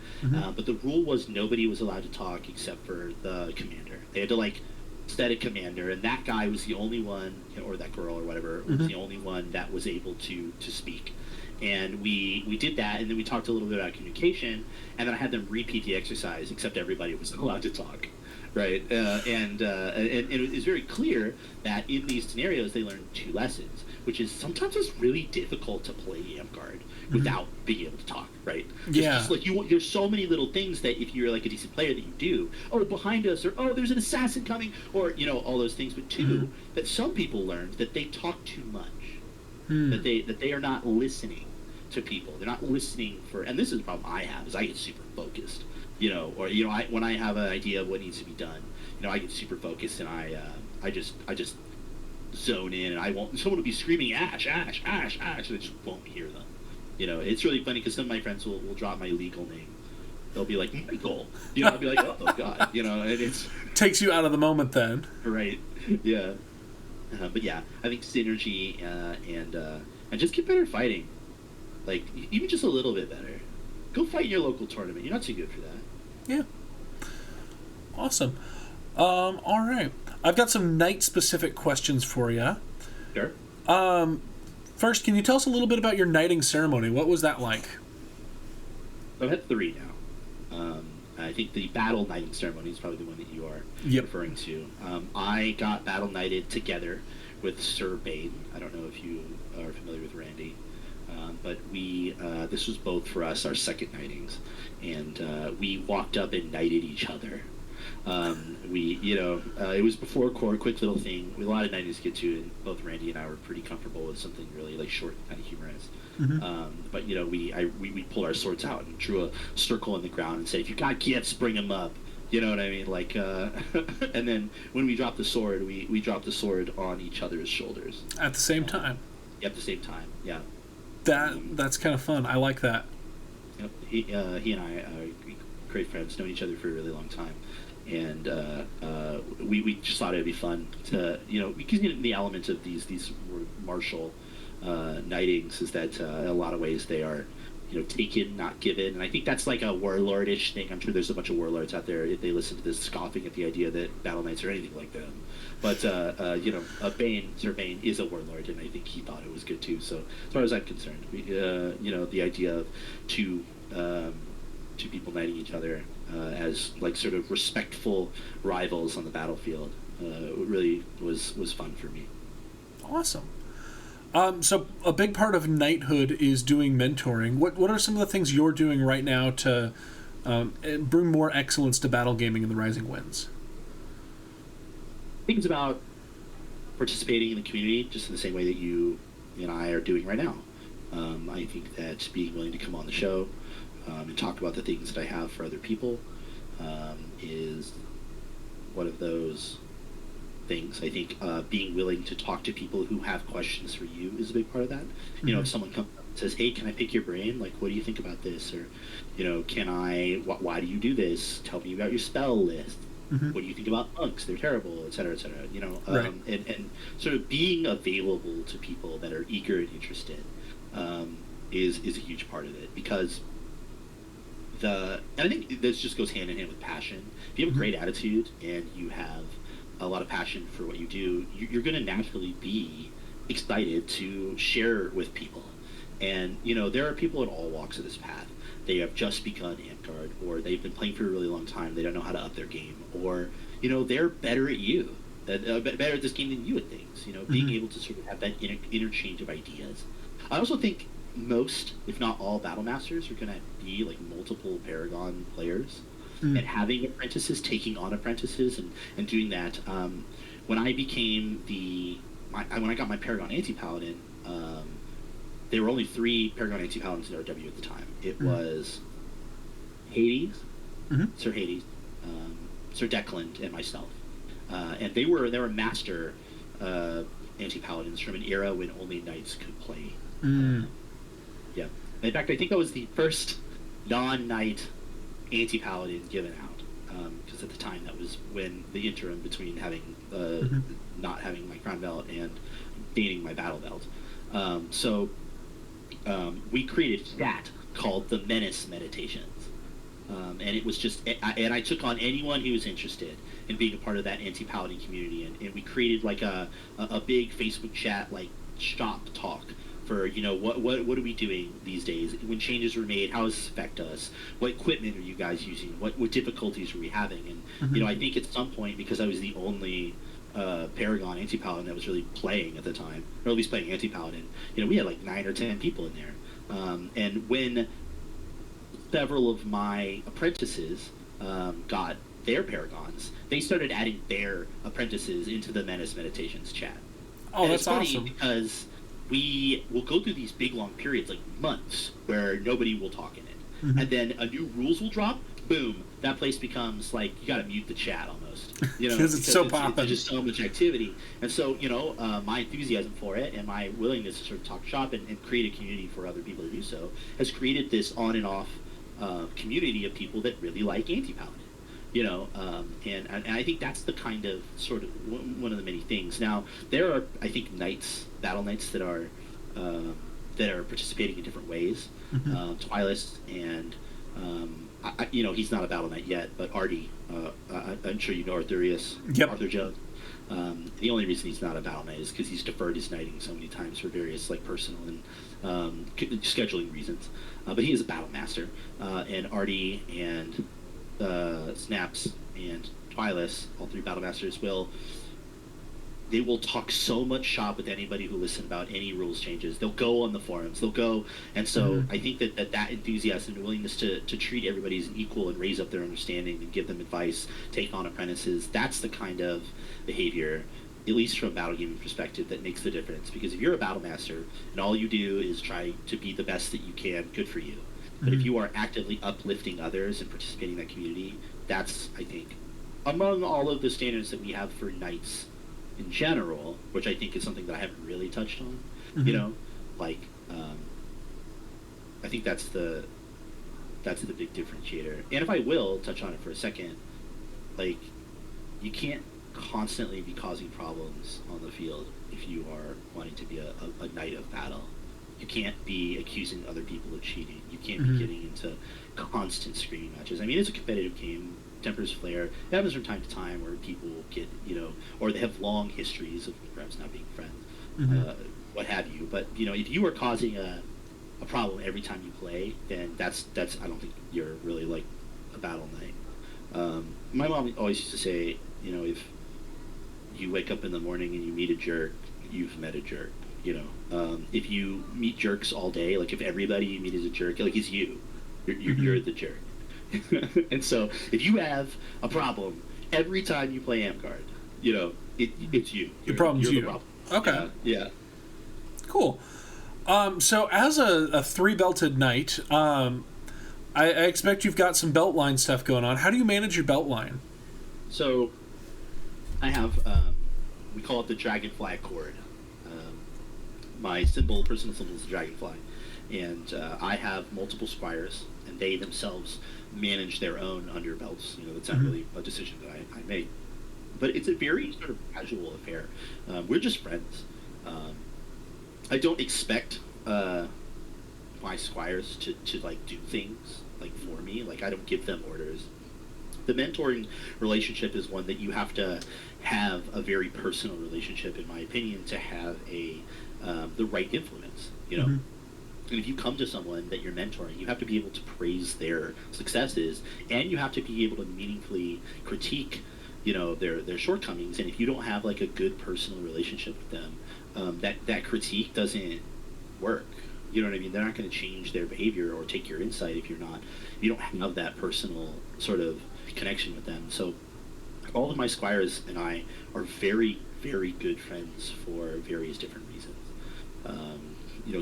But the rule was nobody was allowed to talk except for the commander. They had to like set a commander, and that guy was the only one, or that girl or whatever, was the only one that was able to speak. And we did that, and then we talked a little bit about communication, and then I had them repeat the exercise, except everybody was allowed to talk, right? And it was very clear that in these scenarios they learned 2 lessons, which is sometimes it's really difficult to play Amtgard without being able to talk, right? Just like there's so many little things that if you're like a decent player that you do, oh, behind us, or oh, there's an assassin coming, or all those things. But 2, that some people learned that they talk too much, that they are not listening to people. They're not listening for, and this is the problem I have, is I get super focused, when I have an idea of what needs to be done, I get super focused, and I just zone in, and I won't. Someone will be screaming Ashe, Ashe, Ashe, Ashe, and I just won't hear them. It's really funny because some of my friends will drop my legal name. They'll be like Michael, I'll be like, oh god, and it's takes you out of the moment then. Right. Yeah. But yeah, I think synergy and just get better fighting. Like, even just a little bit better. Go fight in your local tournament. You're not too good for that. Yeah. Awesome. All right. I've got some knight-specific questions for you. Sure. First, can you tell us a little bit about your knighting ceremony? What was that like? I've had 3 now. I think the battle knighting ceremony is probably the one that you are referring to. I got battle knighted together with Sir Bane. I don't know if you are familiar with Randy. But this was both for us, our second knightings, and we walked up and knighted each other. It was before core, quick little thing. We had a lot of knightings to get to, and both Randy and I were pretty comfortable with something really like short and kind of humorous. But we pulled our swords out and drew a circle in the ground and said, if you got gifts, bring them up. You know what I mean? Like, and then when we dropped the sword, we dropped the sword on each other's shoulders at the same time. At the same time, yeah. That's kind of fun. I like that. Yep. He and I are great friends, known each other for a really long time, and we just thought it'd be fun to because the elements of these martial knightings is that in a lot of ways they are taken, not given, and I think that's like a warlordish thing. I'm sure there's a bunch of warlords out there if they listen to this scoffing at the idea that battle knights are anything like them. But Sir Bane is a warlord, and I think he thought it was good too. So as far as I'm concerned, the idea of two people knighting each other as like sort of respectful rivals on the battlefield really was fun for me. Awesome. So a big part of knighthood is doing mentoring. What are some of the things you're doing right now to bring more excellence to battle gaming in the Rising Winds? I think it's about participating in the community just in the same way that you and I are doing right now. I think that being willing to come on the show and talk about the things that I have for other people is one of those things. I think being willing to talk to people who have questions for you is a big part of that. If someone comes up and says, hey, can I pick your brain? Like, what do you think about this? Or, why do you do this? Tell me about your spell list. What do you think about monks? They're terrible, et cetera, et cetera. Right. And sort of being available to people that are eager and interested is a huge part of it, because and I think this just goes hand in hand with passion. If you have a great attitude and you have a lot of passion for what you do, you're going to naturally be excited to share with people. And there are people in all walks of this path. They have just begun Amtgard, or they've been playing for a really long time. They don't know how to up their game, or they're better at you, better at this game than you at things. Being able to sort of have that interchange of ideas. I also think most, if not all, battle masters are going to be like multiple Paragon players, Mm. and having apprentices, taking on apprentices, and doing that. When I became when I got my Paragon Anti-Paladin, there were only 3 Paragon Anti-Paladins in RW at the time. It was Hades, Sir Hades, Sir Declan, and myself. And they were master Anti-Paladins from an era when only knights could play. Yeah. In fact, I think I was the first non-knight Anti-Paladin given out. Because at the time, that was when the interim between having not having my crown belt and gaining my battle belt. So we created that called the Menace Meditations. And it was just, and I took on anyone who was interested in being a part of that anti-paladin community, and we created like a big Facebook chat, like shop talk for, you know, what are we doing these days when changes were made, how does this affect us, what equipment are you guys using, what difficulties are we having, and you know, I think at some point, because I was the only Paragon anti-paladin that was really playing at the time, or at least playing anti-paladin, you know, we had like 9 or 10 people in there, and when several of my apprentices got their Paragons, they started adding their apprentices into the Menace Meditations chat. Oh, and that's it's funny awesome. Because we will go through these big long periods, like months, where nobody will talk in it, and then a new rules will drop. Boom! That place becomes like you got to mute the chat almost, you know, because it's so popping. There's just so much activity, and so you know, my enthusiasm for it and my willingness to sort of talk shop and create a community for other people to do so has created this on and off community of people that really like anti-paladin. You know, and I think that's the kind of sort of one of the many things. Now there are, I think, battle knights that are participating in different ways. Twilis and you know, he's not a battle knight yet, but Artie, I'm sure you know Arthurius, Arthur Jones. The only reason he's not a battle knight is because he's deferred his knighting so many times for various like personal and scheduling reasons. But he is a battle master, and Artie and Snaps and Twilis, all 3 battle masters, will talk so much shop with anybody who listen about any rules changes. They'll go on the forums. They'll go, and so I think that enthusiasm and willingness to treat everybody as an equal and raise up their understanding and give them advice, take on apprentices, that's the kind of behavior, at least from a battle gaming perspective, that makes the difference. Because if you're a battle master and all you do is try to be the best that you can, good for you. But if you are actively uplifting others and participating in that community, that's, I think, among all of the standards that we have for knights in general, which I think is something that I haven't really touched on, you know, like, I think that's the big differentiator. And if I will touch on it for a second, like, you can't constantly be causing problems on the field if you are wanting to be a knight of battle. You can't be accusing other people of cheating. You can't be getting into constant screaming matches. I mean, it's a competitive game. Tempers flare. It happens from time to time where people get, you know, or they have long histories of perhaps not being friends, what have you. But, you know, if you are causing a problem every time you play, then that's I don't think you're really like a battle knight. My mom always used to say, you know, if you wake up in the morning and you meet a jerk, you've met a jerk. You know, if you meet jerks all day, like if everybody you meet is a jerk, like it's you. You're the jerk. And so if you have a problem every time you play Amtgard, you know, it's you. The problem's you. The problem. Okay. Yeah. Cool. So as a 3-belted knight, I expect you've got some belt line stuff going on. How do you manage your belt line? So I have, we call it the Dragonfly Accord. My personal symbol is the Dragonfly. And I have multiple squires, and they themselves manage their own underbelts. You know, that's not really a decision that I make. But it's a very sort of casual affair. We're just friends. I don't expect my squires to like do things like for me. Like I don't give them orders. The mentoring relationship is one that you have to have a very personal relationship, in my opinion, to have the right influence. You know. And if you come to someone that you're mentoring, you have to be able to praise their successes, and you have to be able to meaningfully critique, you know, their shortcomings. And if you don't have like a good personal relationship with them, that critique doesn't work. You know what I mean? They're not going to change their behavior or take your insight if you don't have that personal sort of connection with them. So all of my squires and I are very, very good friends for various different reasons.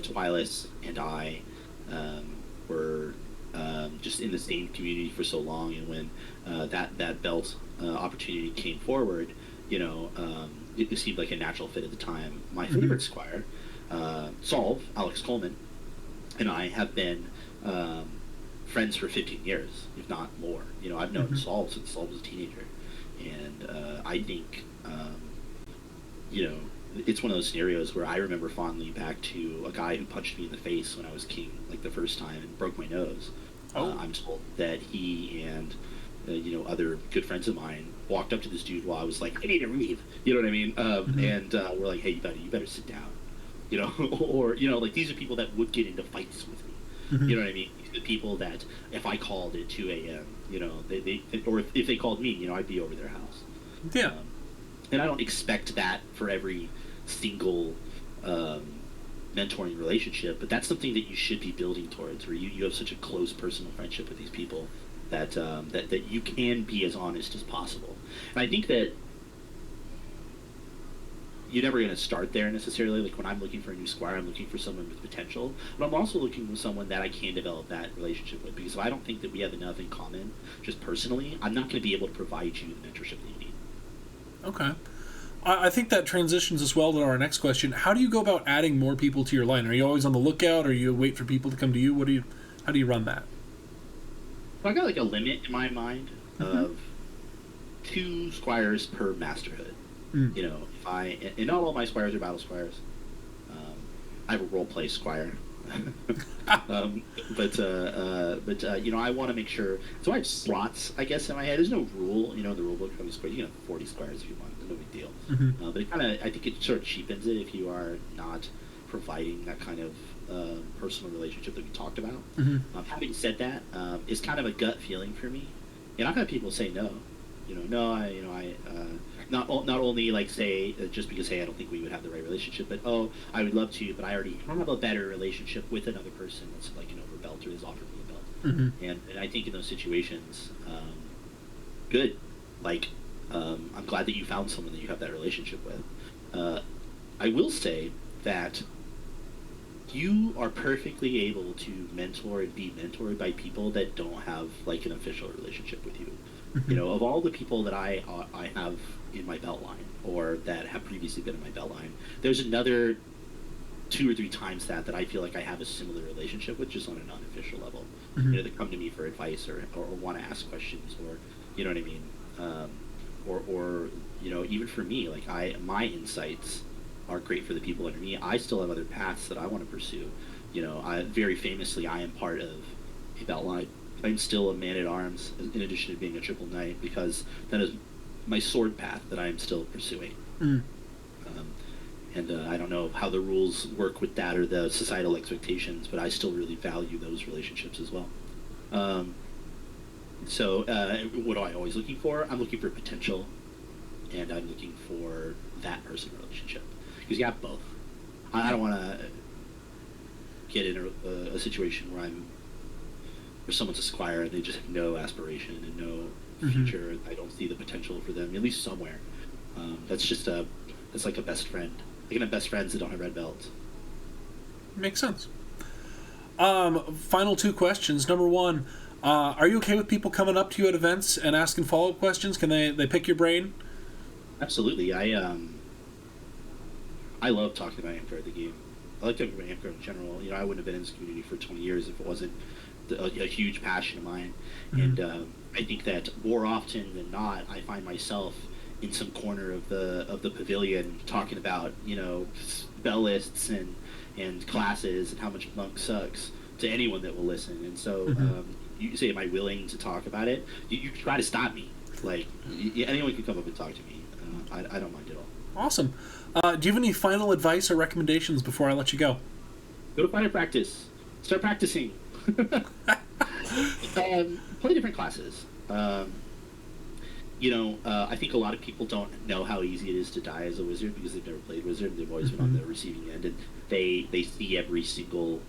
Twilis and I were just in the same community for so long, and when that belt opportunity came forward, it seemed like a natural fit at the time. My favorite squire, Solve, Alex Coleman, and I have been friends for 15 years, if not more. I've known Solve since Solve was a teenager, and I think, it's one of those scenarios where I remember fondly back to a guy who punched me in the face when I was king, like the first time, and broke my nose. I'm told that he and other good friends of mine walked up to this dude while I was like, I need to leave. You know what I mean? And we're like, hey, buddy, you better sit down. Or like these are people that would get into fights with me. You know what I mean? The people that if I called at 2 a.m., they or if they called me, I'd be over their house. Yeah. And I don't expect that for every single mentoring relationship, but that's something that you should be building towards, where you have such a close personal friendship with these people that that you can be as honest as possible. And I think that you're never going to start there necessarily. Like when I'm looking for a new squire, I'm looking for someone with potential, but I'm also looking for someone that I can develop that relationship with, because if I don't think that we have enough in common, just personally, I'm not going to be able to provide you the mentorship that you need. Okay. I think that transitions as well to our next question. How do you go about adding more people to your line? Are you always on the lookout, or you wait for people to come to you? How do you run that? I got like a limit in my mind of 2 squires per masterhood. If and not all my squires are battle squires. I have a role play squire. But I want to make sure. So I have slots, I guess, in my head. There's no rule, in the rule book. You can have 40 squires if you want. It's no big deal. But I think it sort of cheapens it if you are not providing that kind of personal relationship that we talked about. Having said that, it's kind of a gut feeling for me, and I've had people say no. Not only like say just because, hey, I don't think we would have the right relationship, but I would love to, but I don't have a better relationship with another person that's like an overbelt or has offered me a belt. And I think in those situations, good. Like I'm glad that you found someone that you have that relationship with. I will say that you are perfectly able to mentor and be mentored by people that don't have like an official relationship with you. Of all the people that I have in my belt line, or that have previously been in my belt line, there's another 2 or 3 times that I feel like I have a similar relationship with, just on an unofficial level. They come to me for advice or want to ask questions, or you know what I mean, or even for me, like my insights are great for the people under me. I still have other paths that I want to pursue. Very famously, I am part of a belt line. I'm still a man-at-arms, in addition to being a triple knight, because that is my sword path that I am still pursuing. And I don't know how the rules work with that or the societal expectations, but I still really value those relationships as well. So what am I always looking for? I'm looking for potential, and I'm looking for that person relationship. Because you have both. I don't want to get in a situation where someone's a squire and they just have no aspiration and no future. I don't see the potential for them, at least somewhere. That's like a best friend. I can have best friends that don't have red belts. Makes sense. Final 2 questions. Number 1, are you okay with people coming up to you at events and asking follow-up questions? Can they pick your brain? Absolutely. I love talking about Amtgard the game. I like talking about Amtgard in general. I wouldn't have been in this community for 20 years if it wasn't a huge passion of mine. And I think that more often than not, I find myself in some corner of the pavilion talking about spell lists and classes and how much monk sucks to anyone that will listen. And so you say, am I willing to talk about it? You try to stop me. Like anyone can come up and talk to me. I don't mind at all. Awesome. Do you have any final advice or recommendations before I let you go? Go to fighter practice. Start practicing. Play different classes. I think a lot of people don't know how easy it is to die as a wizard because they've never played wizard. They've always been on the receiving end, and they see every single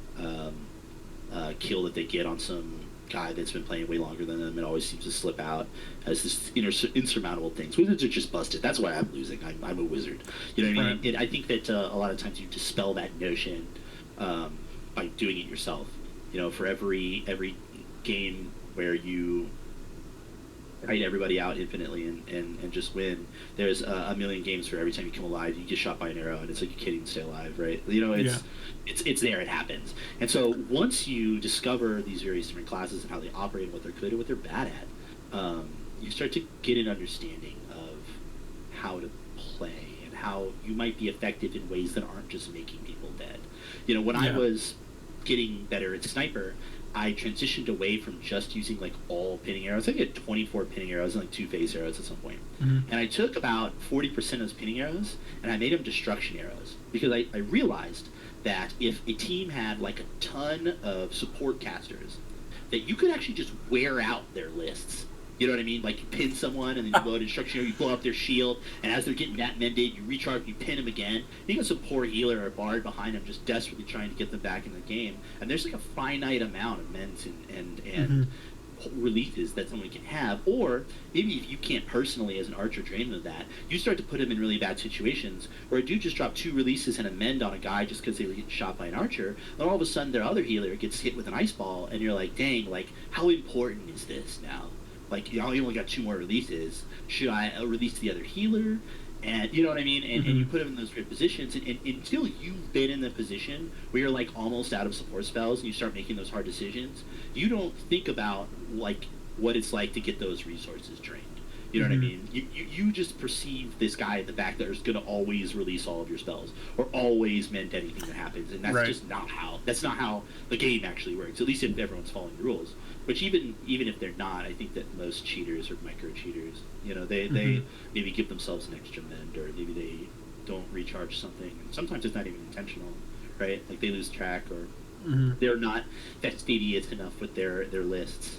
kill that they get on some guy that's been playing way longer than them. It always seems to slip out as this insurmountable things. Wizards are just busted. That's why I'm losing. I'm a wizard. You know what I mean? I think that a lot of times you dispel that notion by doing it yourself. For every game where you write everybody out infinitely and just win, there's a million games where every time you come alive you get shot by an arrow and it's like you can't even stay alive, right? It's there, it happens. And so once you discover these various different classes and how they operate and what they're good and what they're bad at, you start to get an understanding of how to play and how you might be effective in ways that aren't just making people dead. When I was getting better at sniper, I transitioned away from just using like all pinning arrows. I get 24 pinning arrows and like 2 phase arrows at some point. And I took about 40% of those pinning arrows and I made them destruction arrows because I realized that if a team had like a ton of support casters, that you could actually just wear out their lists. You know what I mean? Like you pin someone and then you go to destruction arrow, you blow up their shield, and as they're getting that mended, you recharge, you pin them again. You got some poor healer or bard behind them just desperately trying to get them back in the game. And there's like a finite amount of mends and releases that someone can have. Or maybe if you can't personally as an archer drain them of that, you start to put them in really bad situations where a dude just dropped 2 releases and a mend on a guy just because they were getting shot by an archer, and all of a sudden their other healer gets hit with an ice ball, and you're like, dang, like how important is this now? Like, I only got 2 more releases. Should I release the other healer? And you know what I mean? And you put them in those weird positions. And until you've been in the position where you're like almost out of support spells and you start making those hard decisions, you don't think about like what it's like to get those resources drained. You know what I mean? You just perceive this guy at the back that is going to always release all of your spells or always mend anything that happens, and that's just not how the game actually works. At least if everyone's following the rules. Which even if they're not, I think that most cheaters are micro cheaters. They maybe give themselves an extra mend, or maybe they don't recharge something. And sometimes it's not even intentional, right? Like they lose track, or they're not fastidious enough with their lists.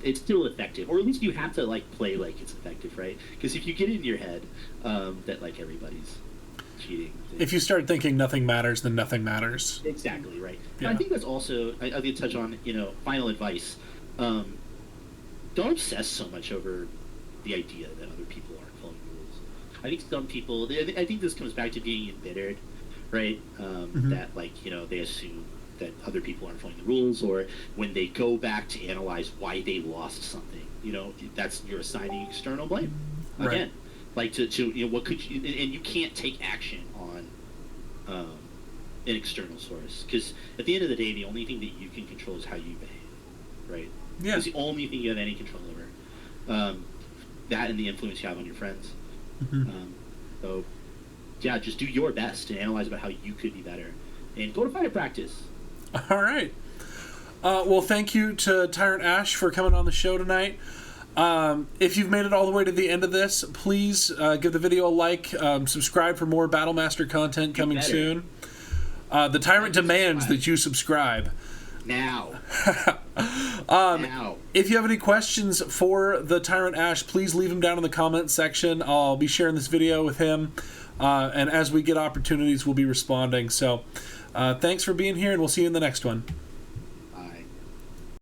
It's still effective, or at least you have to like play like it's effective, right? Because if you get in your head that like everybody's cheating, if you start thinking nothing matters, then nothing matters. Exactly right. Yeah. I think that's also I'll get touch on final advice. Don't obsess so much over the idea that other people aren't following the rules. I think some people. I think this comes back to being embittered, right? That like they assume that other people aren't following the rules, or when they go back to analyze why they lost something, that's you're assigning external blame again. Like to what could you, and you can't take action on an external source, because at the end of the day, the only thing that you can control is how you behave, right? Yeah, it's the only thing you have any control over. That and the influence you have on your friends. So yeah, just do your best and analyze about how you could be better, and go to fighter practice. All right. Well, thank you to Tyrant Asche for coming on the show tonight. If you've made it all the way to the end of this, please give the video a like, subscribe for more Battlemaster content coming soon. The Tyrant demands that you subscribe. Now. Now. If you have any questions for the Tyrant Asche, please leave them down in the comments section. I'll be sharing this video with him, and as we get opportunities, we'll be responding. So thanks for being here, and we'll see you in the next one.